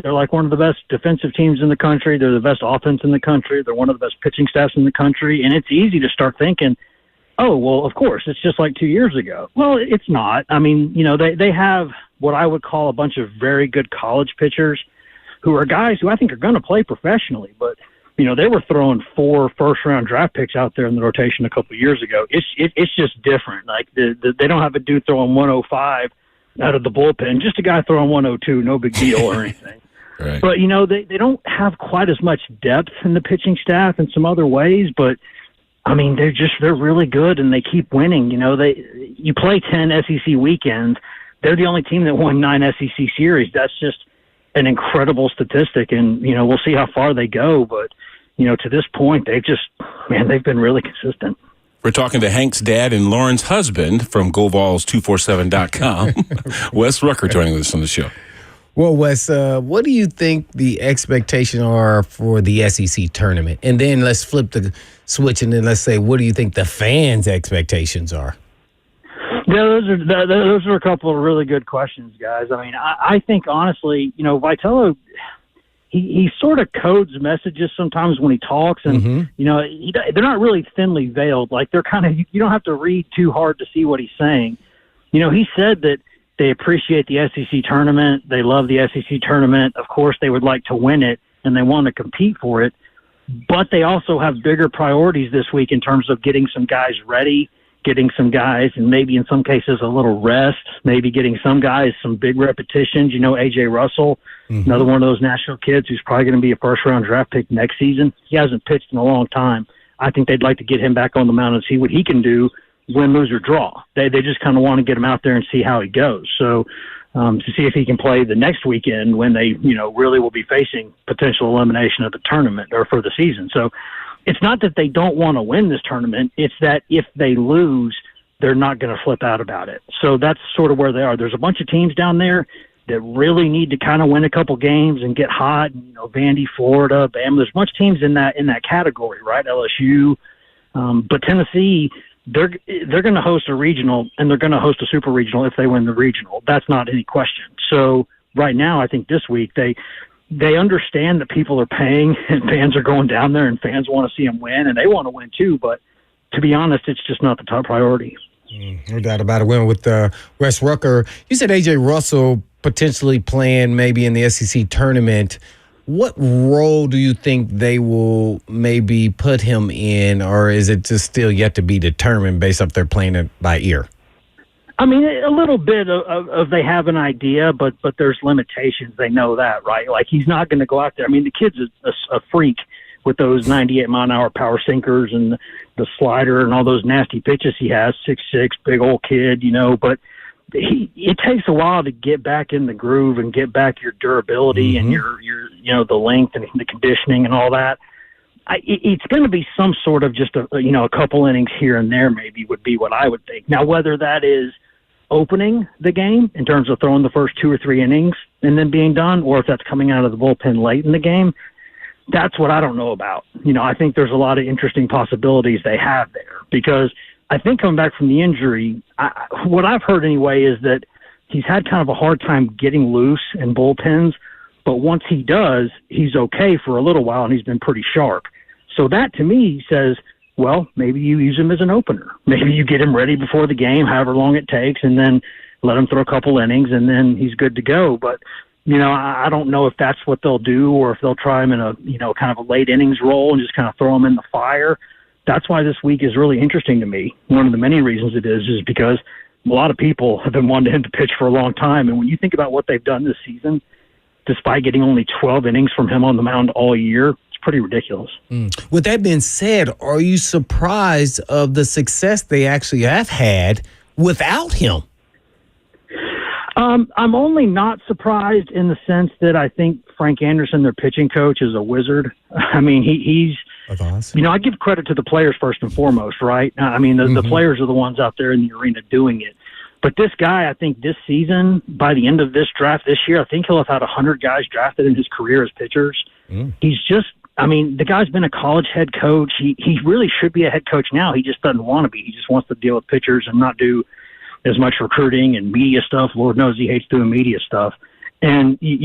they're like one of the best defensive teams in the country. They're the best offense in the country. They're one of the best pitching staffs in the country. And it's easy to start thinking, oh, well, of course, it's just like 2 years ago. Well, it's not. I mean, they have what I would call a bunch of very good college pitchers who are guys who I think are going to play professionally. But, they were throwing 4 first-round draft picks out there in the rotation a couple of years ago. It's just different. Like, they don't have a dude throwing 105 out of the bullpen, just a guy throwing 102, no big deal or anything. Right. But, they don't have quite as much depth in the pitching staff in some other ways, but, I mean, they're really good, and they keep winning. You play 10 SEC weekends. They're the only team that won 9 SEC series. That's just an incredible statistic, and, we'll see how far they go. But, to this point, they've been really consistent. We're talking to Hank's dad and Lauren's husband from GoVols247.com. Wes Rucker joining us on the show. Well, Wes, what do you think the expectations are for the SEC tournament? And then let's flip the switch, and then let's say, what do you think the fans' expectations are? Yeah, those are a couple of really good questions, guys. I mean, I think, honestly, Vitello, he sort of codes messages sometimes when he talks, and, they're not really thinly veiled. Like, they're kind of, you don't have to read too hard to see what he's saying. He said that they appreciate the SEC tournament. They love the SEC tournament. Of course, they would like to win it, and they want to compete for it. But they also have bigger priorities this week in terms of getting some guys ready, getting some guys, and maybe in some cases a little rest, maybe getting some guys some big repetitions. A.J. Russell, another one of those national kids who's probably going to be a first-round draft pick next season. He hasn't pitched in a long time. I think they'd like to get him back on the mound and see what he can do, win, lose, or draw. They just kind of want to get him out there and see how he goes. So, to see if he can play the next weekend when they, really will be facing potential elimination of the tournament or for the season. So it's not that they don't want to win this tournament. It's that if they lose, they're not going to flip out about it. So that's sort of where they are. There's a bunch of teams down there that really need to kind of win a couple games and get hot. Vandy, Florida, Bama. There's a bunch of teams in that category, right? LSU, but Tennessee, they're going to host a regional and they're going to host a super regional if they win the regional. That's not any question. So right now, I think this week they understand that people are paying and fans are going down there and fans want to see them win and they want to win too. But to be honest, it's just not the top priority. No doubt about it. Went with Wes Rucker. You said A.J. Russell potentially playing maybe in the SEC tournament. What role do you think they will maybe put him in, or is it just still yet to be determined based off they're playing it by ear? I mean, a little bit of they have an idea, but there's limitations. They know that, right? Like, he's not going to go out there. I mean, the kid's a freak with those 98-mile-an-hour power sinkers and the slider and all those nasty pitches he has, 6'6", big old kid, but it takes a while to get back in the groove and get back your durability and your the length and the conditioning and all that. It's going to be some sort of just a couple innings here and there maybe would be what I would think. Now, whether that is opening the game in terms of throwing the first 2 or 3 innings and then being done, or if that's coming out of the bullpen late in the game, that's what I don't know about. I think there's a lot of interesting possibilities they have there because I think coming back from the injury, what I've heard anyway is that he's had kind of a hard time getting loose in bullpens, but once he does, he's okay for a little while and he's been pretty sharp. So that to me says, well, maybe you use him as an opener. Maybe you get him ready before the game, however long it takes, and then let him throw a couple innings and then he's good to go. But I don't know if that's what they'll do or if they'll try him in a, kind of a late innings role and just kind of throw him in the fire. That's why this week is really interesting to me. One of the many reasons it is because a lot of people have been wanting him to pitch for a long time. And when you think about what they've done this season, despite getting only 12 innings from him on the mound all year, it's pretty ridiculous. With that being said, are you surprised of the success they actually have had without him? I'm only not surprised in the sense that I think Frank Anderson, their pitching coach, is a wizard. I mean, he's awesome. I give credit to the players first and foremost, right? I mean, the players are the ones out there in the arena doing it. But this guy, I think this season, by the end of this draft this year, I think he'll have had 100 guys drafted in his career as pitchers. He's just, the guy's been a college head coach. He really should be a head coach now. He just doesn't want to be. He just wants to deal with pitchers and not do as much recruiting and media stuff. Lord knows he hates doing media stuff. And, he's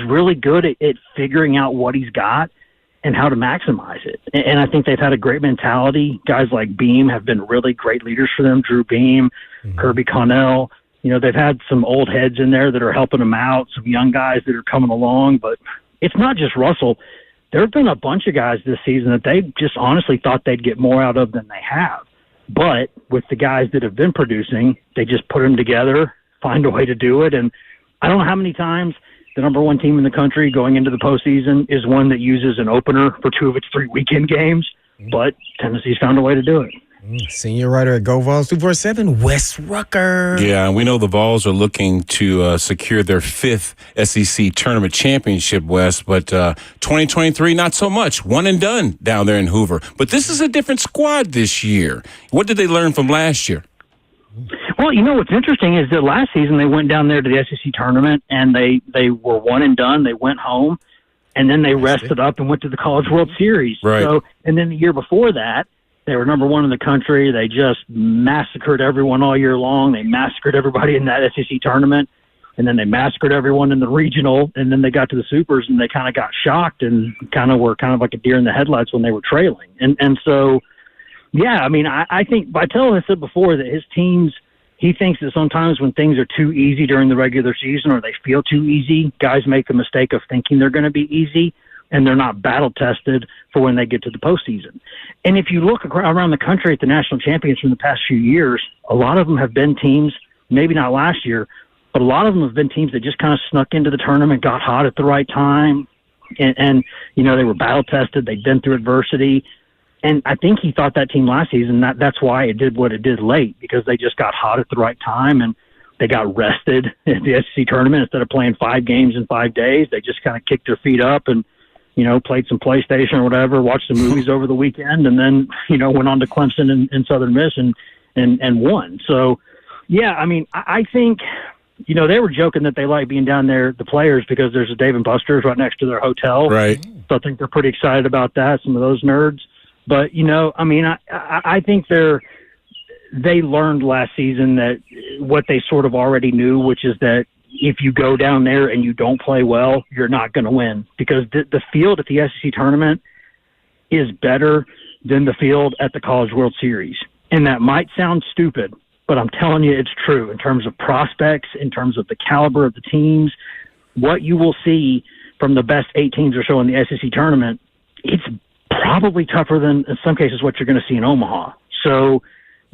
really good at figuring out what he's got and how to maximize it. And I think they've had a great mentality. Guys like Beam have been really great leaders for them. Drew Beam, Kirby Connell. They've had some old heads in there that are helping them out, some young guys that are coming along. But it's not just Russell. There have been a bunch of guys this season that they just honestly thought they'd get more out of than they have. But with the guys that have been producing, they just put them together, find a way to do it. And I don't know how many times the number one team in the country going into the postseason is one that uses an opener for 2 of its 3 weekend games, but Tennessee's found a way to do it. Senior writer at GoVols247, Wes Rucker. Yeah, and we know the Vols are looking to secure their 5th SEC tournament championship, Wes, but 2023, not so much. One and done down there in Hoover. But this is a different squad this year. What did they learn from last year? Well, what's interesting is that last season they went down there to the SEC tournament and they were one and done. They went home and then they rested up and went to the College World Series. Right. So, and then the year before that, they were number one in the country. They just massacred everyone all year long. They massacred everybody in that SEC tournament, and then they massacred everyone in the regional, and then they got to the Supers, and they kind of got shocked and kind of were kind of like a deer in the headlights when they were trailing. And so, yeah, I think Vitello has said before that his teams, he thinks that sometimes when things are too easy during the regular season or they feel too easy, guys make the mistake of thinking they're going to be easy, and they're not battle-tested for when they get to the postseason. And if you look around the country at the national champions from the past few years, a lot of them have been teams, maybe not last year, but a lot of them have been teams that just kind of snuck into the tournament, got hot at the right time, and they were battle-tested, they'd been through adversity. And I think he thought that team last season, that's why it did what it did late, because they just got hot at the right time. And They got rested at the SEC tournament. Instead of playing 5 games in 5 days, they just kind of kicked their feet up and, played some PlayStation or whatever, watched some movies over the weekend, and then, went on to Clemson and Southern Miss and won. So, yeah, I mean, I think, they were joking that they like being down there, the players, because there's a Dave & Buster's right next to their hotel. Right. So I think they're pretty excited about that, some of those nerds. But, I mean, I think they learned last season that what they sort of already knew, which is that if you go down there and you don't play well, you're not going to win, because the field at the SEC tournament is better than the field at the College World Series. And that might sound stupid, but I'm telling you it's true in terms of prospects, in terms of the caliber of the teams. What you will see from the best 8 teams or so in the SEC tournament, it's probably tougher than, in some cases, what you're going to see in Omaha. So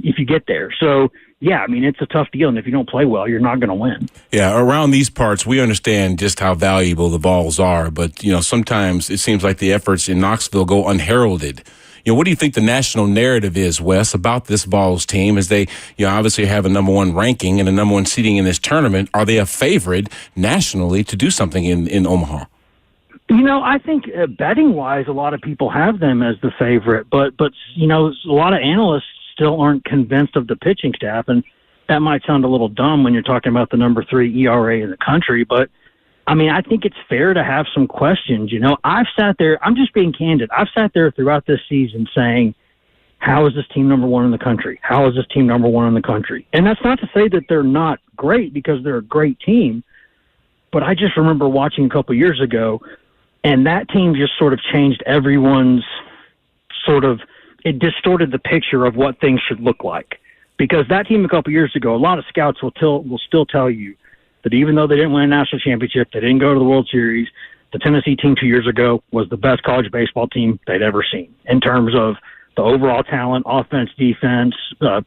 if you get there. So, yeah, I mean, it's a tough deal, and if you don't play well, you're not going to win. Yeah, around these parts, we understand just how valuable the Vols are, but, sometimes it seems like the efforts in Knoxville go unheralded. What do you think the national narrative is, Wes, about this Vols team, as they, obviously have a number 1 ranking and a number 1 seeding in this tournament? Are they a favorite nationally to do something in Omaha? I think betting-wise, a lot of people have them as the favorite, but a lot of analysts still aren't convinced of the pitching staff, and that might sound a little dumb when you're talking about the number 3 ERA in the country, but I mean, I think it's fair to have some questions. I've sat there, I'm just being candid, I've sat there throughout this season saying, how is this team number 1 in the country? How is this team number 1 in the country? And that's not to say that they're not great, because they're a great team, but I just remember watching a couple years ago, and that team just sort of changed everyone's it distorted the picture of what things should look like. Because that team a couple years ago, a lot of scouts will still tell you that even though they didn't win a national championship, they didn't go to the World Series, the Tennessee team 2 years ago was the best college baseball team they'd ever seen in terms of the overall talent, offense, defense,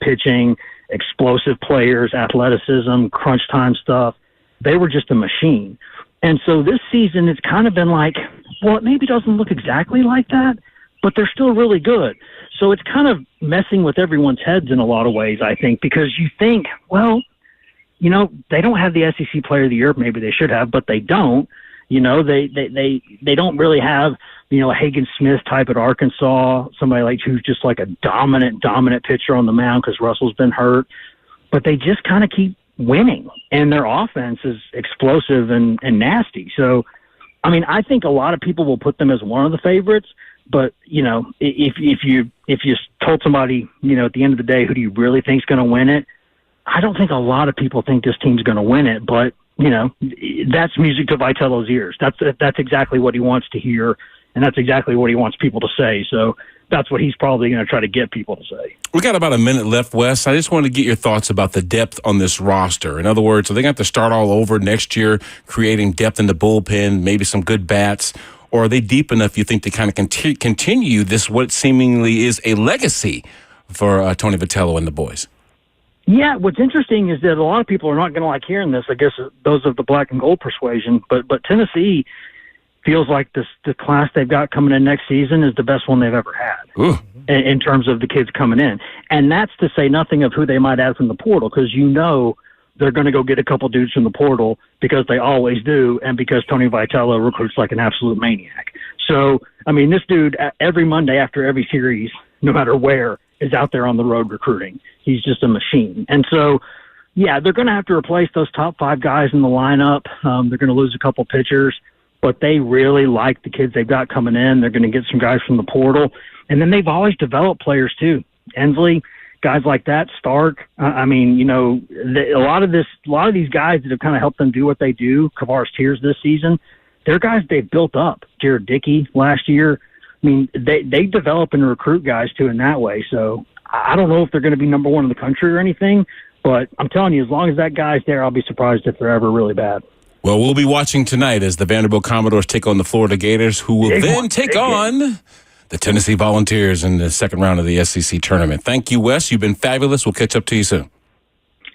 pitching, explosive players, athleticism, crunch time stuff. They were just a machine. And so this season, it's kind of been like, well, it maybe doesn't look exactly like that, but they're still really good. So it's kind of messing with everyone's heads in a lot of ways, I think, because you think, well, they don't have the SEC Player of the Year. Maybe they should have, but they don't. They don't really have, a Hagen Smith type at Arkansas, somebody like who's just like a dominant pitcher on the mound because Russell's been hurt. But they just kind of keep winning, and their offense is explosive and nasty. So, I mean, I think a lot of people will put them as one of the favorites. But, if you told somebody, at the end of the day, who do you really think is going to win it? I don't think a lot of people think this team's going to win it, but, that's music to Vitello's ears. That's exactly what he wants to hear, and that's exactly what he wants people to say. So that's what he's probably going to try to get people to say. We got about a minute left, Wes. I just want to get your thoughts about the depth on this roster. In other words, are they going to have to start all over next year, creating depth in the bullpen, maybe some good bats? Or are they deep enough, you think, to kind of continue this, what seemingly is a legacy for Tony Vitello and the boys? Yeah, what's interesting is that a lot of people are not going to like hearing this, I guess, those of the black and gold persuasion. But Tennessee feels like the class they've got coming in next season is the best one they've ever had in terms of the kids coming in. And that's to say nothing of who they might add from the portal, because they're going to go get a couple dudes from the portal because they always do, and because Tony Vitello recruits like an absolute maniac. So, I mean, this dude, every Monday after every series, no matter where, is out there on the road recruiting. He's just a machine. And so, yeah, they're going to have to replace those top 5 guys in the lineup. They're going to lose a couple pitchers, but they really like the kids they've got coming in. They're going to get some guys from the portal. And then they've always developed players, too. Ensley, guys like that, Stark. I mean, a lot of these guys that have kind of helped them do what they do, Kavaris Tears this season, they're guys they've built up. Jared Dickey last year. I mean, they develop and recruit guys, too, in that way. So I don't know if they're going to be number 1 in the country or anything, but I'm telling you, as long as that guy's there, I'll be surprised if they're ever really bad. Well, we'll be watching tonight as the Vanderbilt Commodores take on the Florida Gators, who will then take on the Tennessee Volunteers in the second round of the SEC tournament. Thank you, Wes. You've been fabulous. We'll catch up to you soon.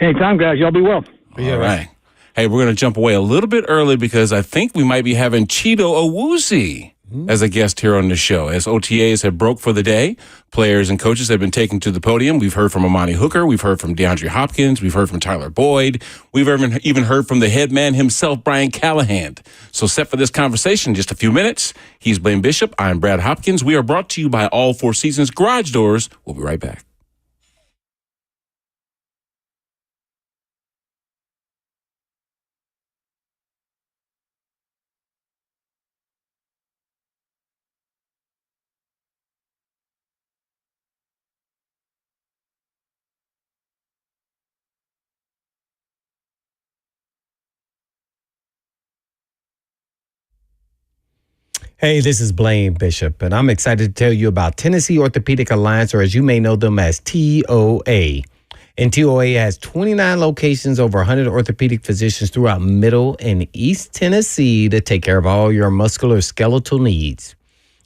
Anytime, guys. Y'all be well. All right. Hey, we're going to jump away a little bit early because I think we might be having Chido Awuzie as a guest here on the show. As OTAs have broke for the day, players and coaches have been taken to the podium. We've heard from Armani Hooker. We've heard from DeAndre Hopkins. We've heard from Tyler Boyd. We've even heard from the head man himself, Brian Callahan. So set for this conversation in just a few minutes. He's Blaine Bishop. I'm Brad Hopkins. We are brought to you by All Four Seasons Garage Doors. We'll be right back. Hey, this is Blaine Bishop, and I'm excited to tell you about Tennessee Orthopedic Alliance, or as you may know them as TOA. And TOA has 29 locations, over 100 orthopedic physicians throughout Middle and East Tennessee to take care of all your musculoskeletal needs.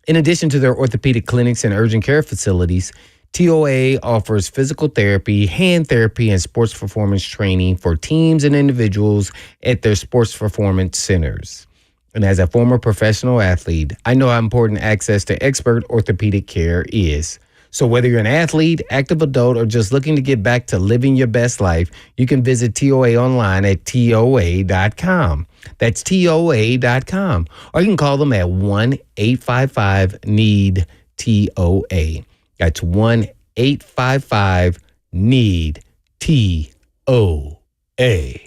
In addition to their orthopedic clinics and urgent care facilities, TOA offers physical therapy, hand therapy, and sports performance training for teams and individuals at their sports performance centers. And as a former professional athlete, I know how important access to expert orthopedic care is. So whether you're an athlete, active adult, or just looking to get back to living your best life, you can visit TOA online at TOA.com. That's TOA.com. Or you can call them at 1-855-NEED-TOA. That's 1-855-NEED-TOA.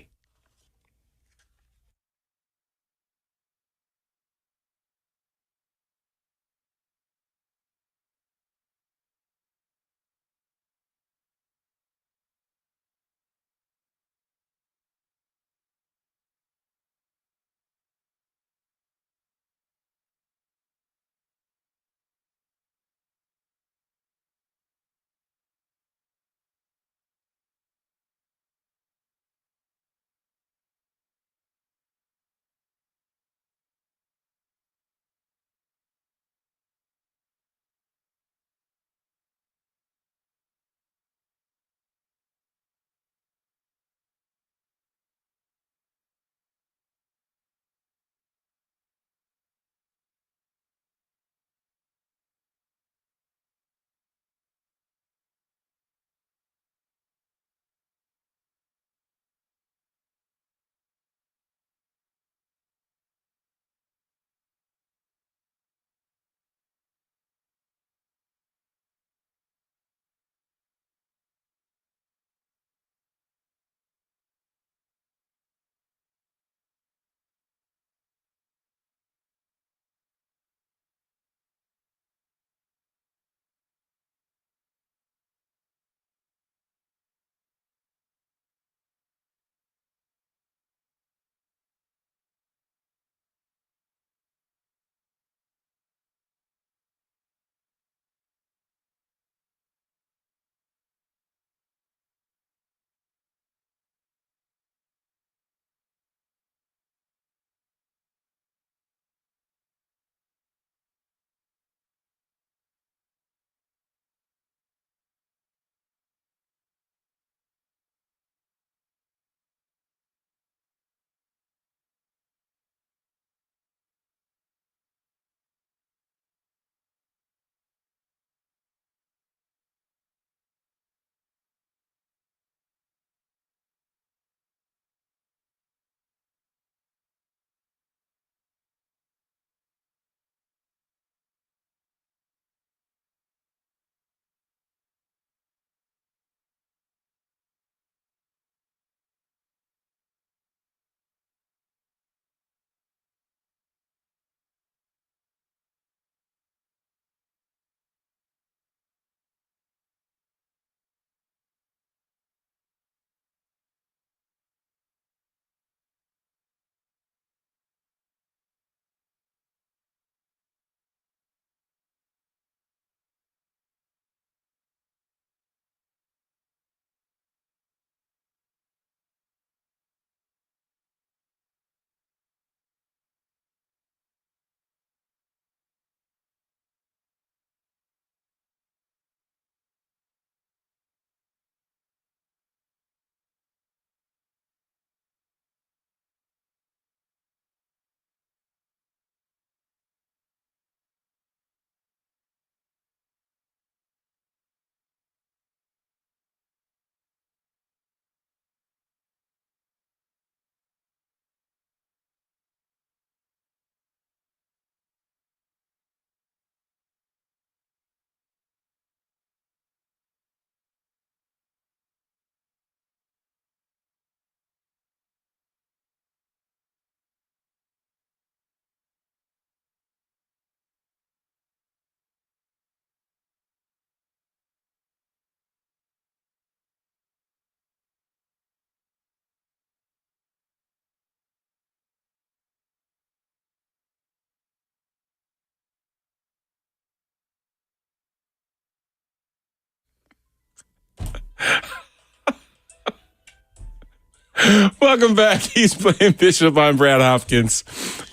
Welcome back. He's Blaine Bishop. I'm Brad Hopkins.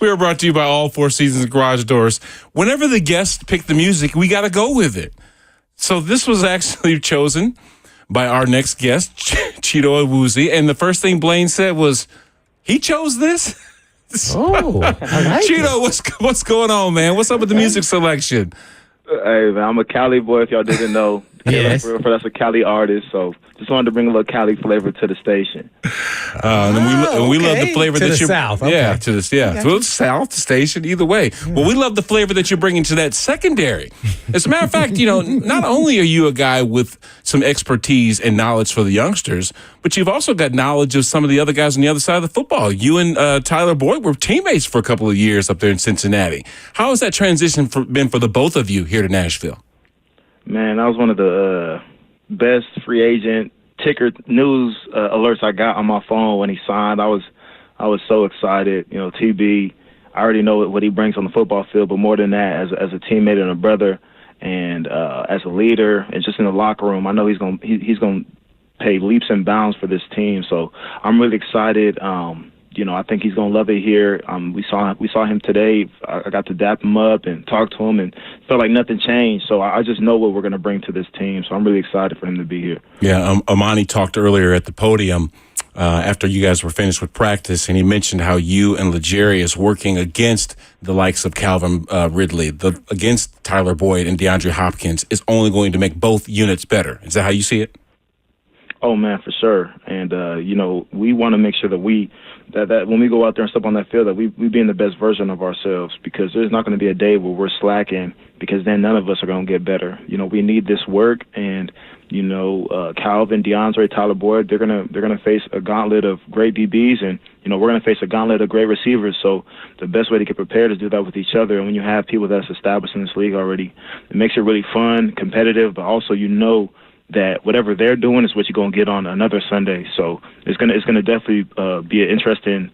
We are brought to you by All Four Seasons Garage Doors. Whenever the guests pick the music, we got to go with it. So this was actually chosen by our next guest, Chidobe Awuzie. And the first thing Blaine said was, he chose this? Oh, I like Cheeto, what's going on, man? What's up with the music selection? Hey, man, I'm a Cali boy, if y'all didn't know. Yes. That's a Cali artist, so just wanted to bring a little Cali flavor to the station. And we love the flavor To that the you're south, okay. Yeah, to this, yeah. To the south, the station, either way. Well, we love the flavor that you're bringing to that secondary. As a matter of fact, not only are you a guy with some expertise and knowledge for the youngsters, but you've also got knowledge of some of the other guys on the other side of the football. You and Tyler Boyd were teammates for a couple of years up there in Cincinnati. How has that transition been for the both of you here to Nashville? Man, that was one of the best free agent ticker news alerts I got on my phone when he signed. I was so excited. TB, I already know what he brings on the football field, but more than that, as a teammate and a brother, and as a leader, and just in the locker room, I know he's gonna pay leaps and bounds for this team. So I'm really excited. I think he's gonna love it here. We saw him today. I got to dap him up and talk to him, and felt like nothing changed. So I just know what we're gonna bring to this team. So I'm really excited for him to be here. Yeah, Armani talked earlier at the podium after you guys were finished with practice, and he mentioned how you and Legarius working against the likes of Calvin Ridley, against Tyler Boyd and DeAndre Hopkins is only going to make both units better. Is that how you see it? Oh man, for sure. And we want to make sure that that when we go out there and step on that field, that we be in the best version of ourselves, because there's not going to be a day where we're slacking, because then none of us are going to get better. We need this work, and Calvin, DeAndre, Tyler Boyd, they're gonna face a gauntlet of great DBs, and we're gonna face a gauntlet of great receivers. So the best way to get prepared is do that with each other. And when you have people that's established in this league already, it makes it really fun, competitive, but also that whatever they're doing is what you're gonna get on another Sunday. So it's gonna definitely be an interesting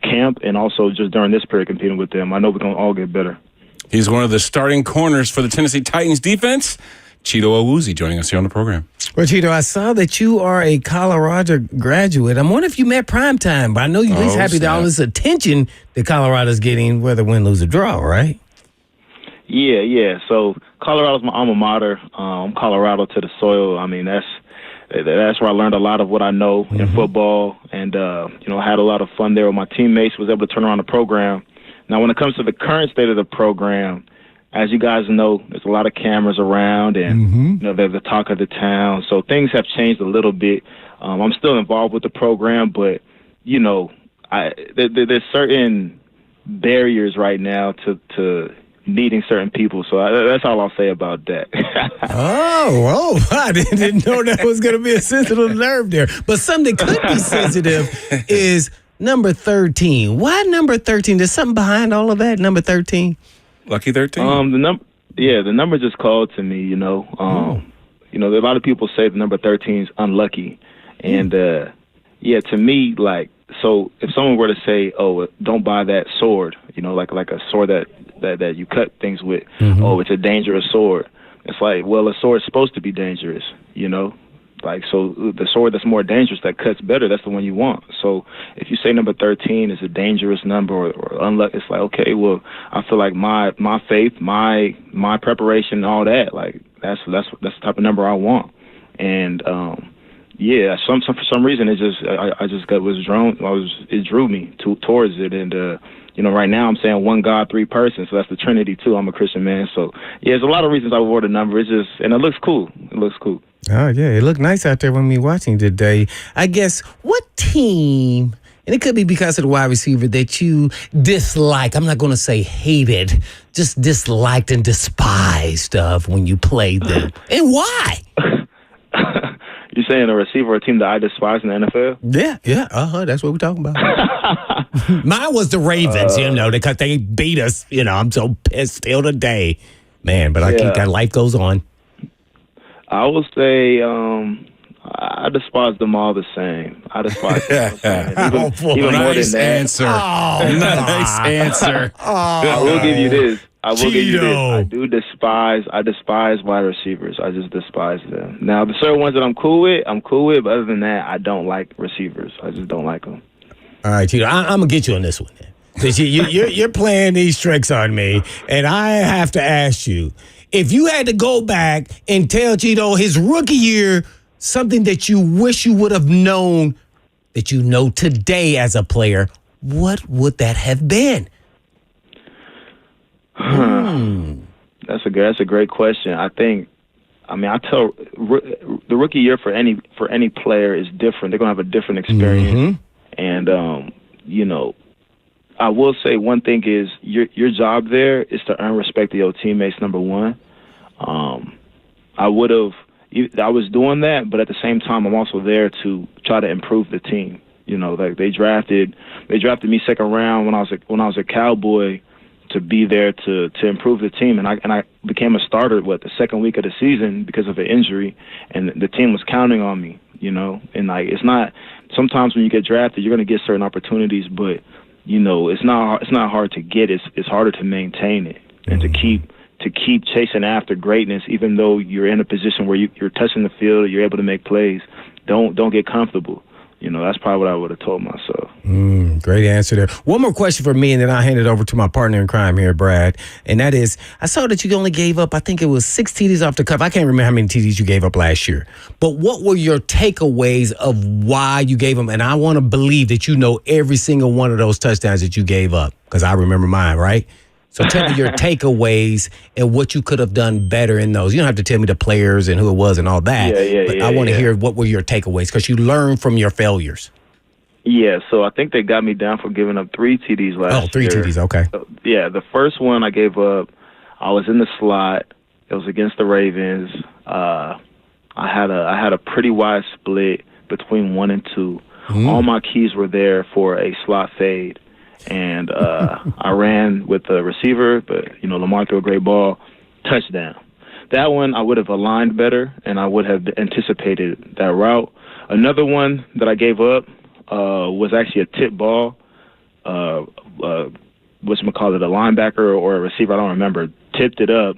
camp, and also just during this period competing with them. I know we're gonna all get better. He's one of the starting corners for the Tennessee Titans defense. Chidobe Awuzie joining us here on the program. Well, Cheeto, I saw that you are a Colorado graduate. I'm wondering if you met Primetime, but I know you're at least happy that all this attention that Colorado's getting, whether win, lose, or draw, right? Yeah. So Colorado's my alma mater. Colorado to the soil. I mean, that's where I learned a lot of what I know in football, and had a lot of fun there with my teammates. Was able to turn around the program. Now, when it comes to the current state of the program, as you guys know, there's a lot of cameras around, and they're the talk of the town. So things have changed a little bit. I'm still involved with the program, but there's certain barriers right now to meeting certain people. So that's all I'll say about that. I didn't know that was going to be a sensitive nerve there. But something that could be sensitive is number 13. Why number 13? There's something behind all of that, number 13? Lucky 13? The number just called to me, a lot of people say the number 13 is unlucky. And, to me, so if someone were to say, oh, don't buy that sword, like a sword that you cut things with, oh, it's a dangerous sword. It's like, well, a sword's supposed to be dangerous, so the sword that's more dangerous, that cuts better, that's the one you want. So if you say number 13 is a dangerous number or unlucky, it's like, okay, well, I feel like my faith, my preparation, and all that, that's the type of number I want. And for some reason it drew me towards it. And right now I'm saying one God, three persons, so that's the Trinity too. I'm a Christian man, so there's a lot of reasons I would wear the number. And it looks cool. Oh, yeah. It looked nice out there when we were watching today. I guess, what team, and it could be because of the wide receiver, that you dislike, I'm not going to say hated, just disliked and despised of when you played them? And why? You saying a receiver or a team that I despise in the NFL? Yeah. That's what we're talking about. Mine was the Ravens, because they beat us. I'm so pissed still today. Man, but I think that life goes on. I will say I despise them all the same. I despise them all the same. Even more than that. Nice answer. I will give you this. I will give you this. I despise wide receivers. I just despise them. Now, the certain ones that I'm cool with, but other than that, I don't like receivers. I just don't like them. All right, Cheeto, I'm going to get you on this one then. Because you're playing these tricks on me, and I have to ask you, if you had to go back and tell Cheeto his rookie year something that you wish you would have known that you know today as a player, what would that have been? That's a great question. I tell the rookie year for any player is different. They're gonna have a different experience, and I will say one thing is your job there is to earn respect of your teammates. Number one, I was doing that, but at the same time, I'm also there to try to improve the team. Like they drafted me second round when I was a Cowboy, to be there to improve the team, and I became a starter the second week of the season because of an injury, and the team was counting on me, and like it's not, sometimes when you get drafted you're going to get certain opportunities, but it's not hard to get, it's harder to maintain it and to keep chasing after greatness, even though you're in a position where you're touching the field, you're able to make plays. Don't get comfortable. That's probably what I would have told myself. Great answer there. One more question for me, and then I'll hand it over to my partner in crime here, Brad. And that is, I saw that you only gave up, I think it was 6 TDs off the cuff. I can't remember how many TDs you gave up last year. But what were your takeaways of why you gave them? And I want to believe that you know every single one of those touchdowns that you gave up, because I remember mine, right? So tell me your takeaways and what you could have done better in those. You don't have to tell me the players and who it was and all that. But I want to hear what were your takeaways, because you learn from your failures. Yeah, so I think they got me down for giving up 3 TDs last year. Oh, 3 TDs, okay. So, the first one I gave up, I was in the slot. It was against the Ravens. I had a pretty wide split between 1 and 2. All my keys were there for a slot fade. And I ran with the receiver, but, Lamar threw a great ball, touchdown. That one I would have aligned better, and I would have anticipated that route. Another one that I gave up was actually a tip ball. A linebacker or a receiver, I don't remember, tipped it up,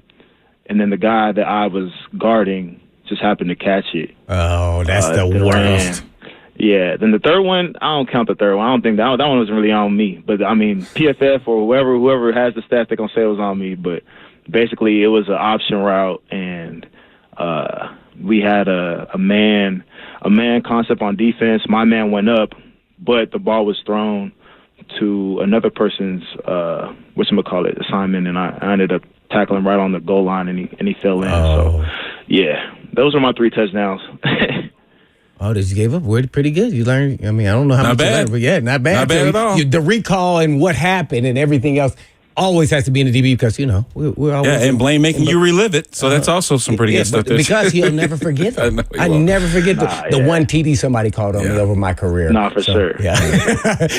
and then the guy that I was guarding just happened to catch it. Oh, that's the worst. Yeah, then the third one, I don't count the third one. I don't think that one was really on me. But, PFF or whoever has the stats, they're going to say it was on me. But basically it was an option route, and we had a man concept on defense. My man went up, but the ball was thrown to another person's assignment, and I ended up tackling right on the goal line, and he fell in. So, yeah, those are my 3 touchdowns. Oh, did you give up? We're pretty good. You learned. I don't know how much you learned, but yeah, not bad. Not bad at all. The recall and what happened and everything else always has to be in the DB, because we're always and Blaine making you relive it. So that's also some pretty good stuff. Because he'll never forget it. I never forget the one TD somebody called on me over my career. Nah, for sure. Yeah,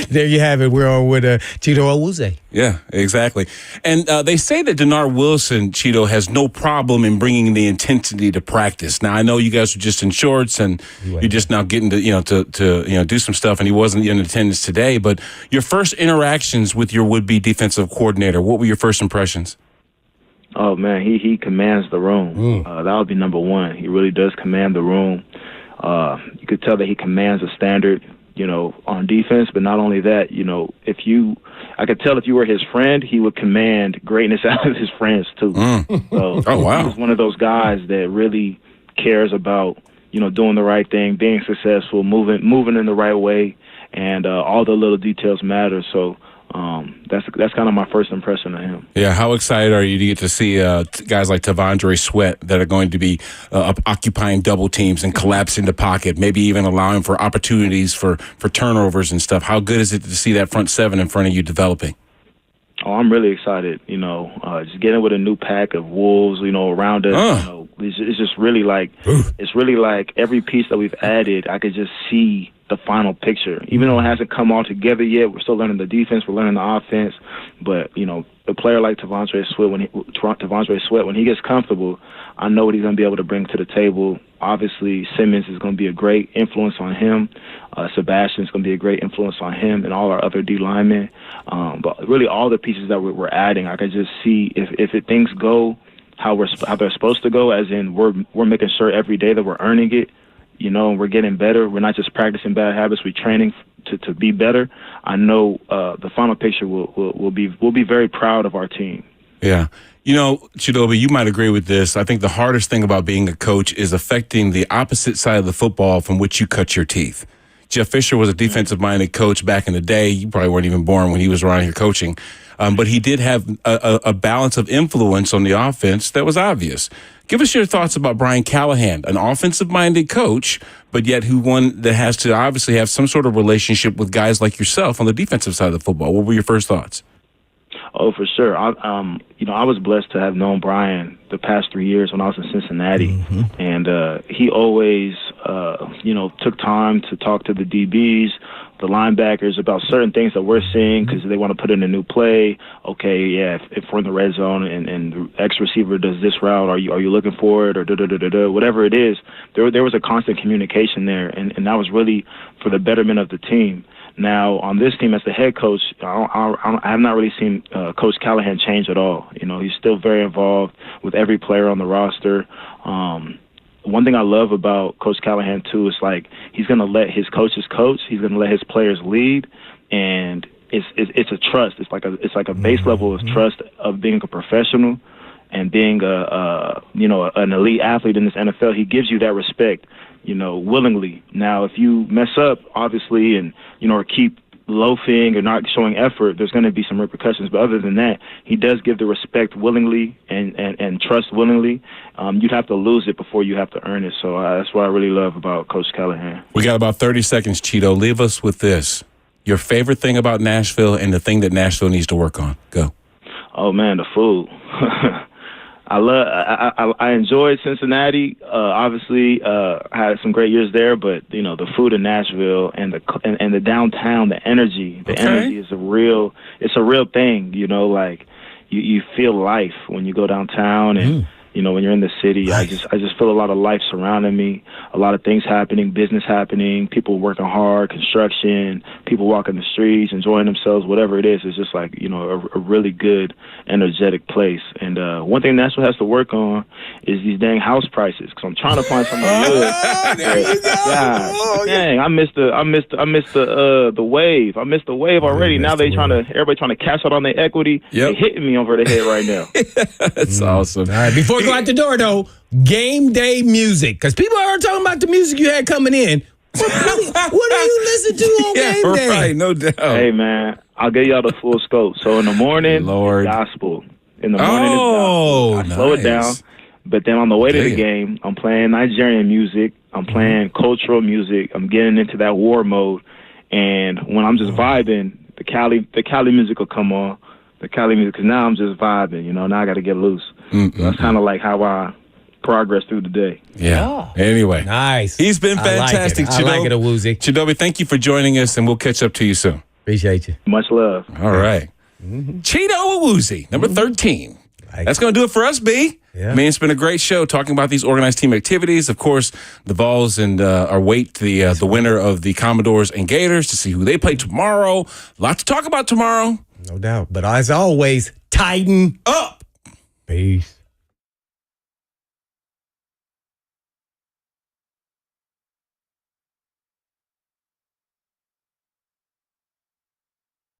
there you have it. We're on with Chidobe Awuzie. Yeah, exactly. And they say that Denard Wilson, Cheeto, has no problem in bringing the intensity to practice. Now, I know you guys are just in shorts and you're just now getting to do some stuff, and he wasn't in attendance today. But your first interactions with your would-be defensive coordinator, what were your first impressions? Oh, man, he commands the room. That would be number one. He really does command the room. You could tell that he commands a standard, on defense. But not only that, I could tell if you were his friend, he would command greatness out of his friends too. So he's one of those guys that really cares about, doing the right thing, being successful, moving in the right way, and all the little details matter. So that's kind of my first impression of him. Yeah, how excited are you to get to see guys like T'Vondre Sweat that are going to be occupying double teams and collapsing the pocket, maybe even allowing for opportunities for turnovers and stuff? How good is it to see that front seven in front of you developing? Oh, I'm really excited. Just getting with a new pack of wolves, around us. It's just really like it's really like every piece that we've added, I could just see the final picture. Even though it hasn't come all together yet, we're still learning the defense, we're learning the offense. But you know, a player like T'Vondre Sweat, when he gets comfortable, I know what he's going to be able to bring to the table. Obviously, Simmons is going to be a great influence on him. Sebastian's going to be a great influence on him and all our other D linemen. But really, all the pieces that we're adding, I can just see if things go how they're supposed to go, as in we're making sure every day that we're earning it. You know, we're getting better. We're not just practicing bad habits. We're training to be better. I know the final picture we'll be very proud of our team. Yeah. You know, Chidobe, you might agree with this. I think the hardest thing about being a coach is affecting the opposite side of the football from which you cut your teeth. Jeff Fisher was a defensive-minded coach back in the day. You probably weren't even born when he was around here coaching. But he did have a balance of influence on the offense that was obvious. Give us your thoughts about Brian Callahan, an offensive-minded coach, but yet one that has to obviously have some sort of relationship with guys like yourself on the defensive side of the football. What were your first thoughts? Oh, for sure. I was blessed to have known Brian the past 3 years when I was in Cincinnati, and he always, took time to talk to the DBs, the linebackers about certain things that we're seeing because they want to put in a new play. Okay, yeah, if we're in the red zone and the X receiver does this route, are you looking for it or whatever it is? There was a constant communication there, and that was really for the betterment of the team. Now, on this team as the head coach, I have not really seen Coach Callahan change at all. You know, he's still very involved with every player on the roster. One thing I love about Coach Callahan, too, is like he's going to let his coaches coach. He's going to let his players lead, and it's a trust. It's like a base level of trust of being a professional and being an elite athlete in this NFL. He gives you that respect, willingly. Now, if you mess up, obviously, and or keep loafing or not showing effort, there's going to be some repercussions. But other than that, he does give the respect willingly and trust willingly. You'd have to lose it before you have to earn it. So that's what I really love about Coach Callahan. We got about 30 seconds, Cheeto. Leave us with this. Your favorite thing about Nashville and the thing that Nashville needs to work on. Go. Oh, man, the food. I enjoyed Cincinnati. Obviously, I had some great years there, but the food in Nashville and the downtown, the energy is a real thing. Like you feel life when you go downtown, and when you're in the city. Nice. I just feel a lot of life surrounding me, a lot of things happening, business happening, people working hard, construction, people walking the streets, enjoying themselves, whatever it is. It's just like, a really good, energetic place. And one thing Nashville has to work on is these dang house prices, because I'm trying to find something good. There you go. God, dang, I missed the wave. I missed the wave already. Now everybody trying to cash out on their equity. Yep. They hitting me over the head right now. That's awesome. All right, before we go out the door, though, game day music. Because people are talking about the music you had coming in. What do you listen to on game day? Right, no doubt. Hey, man, I'll give y'all the full scope. So in the morning, it's gospel. In the morning, it's gospel. I slow it down. But then on the way to the game, I'm playing Nigerian music. I'm playing cultural music. I'm getting into that war mode. And when I'm just vibing, the Cali music will come on. The Cali music, because now I'm just vibing. Now I got to get loose. So that's kind of like how I progress through the day. Yeah. Anyway. Nice. He's been fantastic, I like it, Awuzie. Chidobe, thank you for joining us, and we'll catch up to you soon. Appreciate you. Much love. All right. Cheeto Awuzie, number 13. That's going to do it for us, B. Yeah. I mean, it's been a great show talking about these organized team activities. Of course, the Vols and our wait the winner of the Commodores and Gators to see who they play tomorrow. A lot to talk about tomorrow. No doubt. But as always, tighten up. Peace.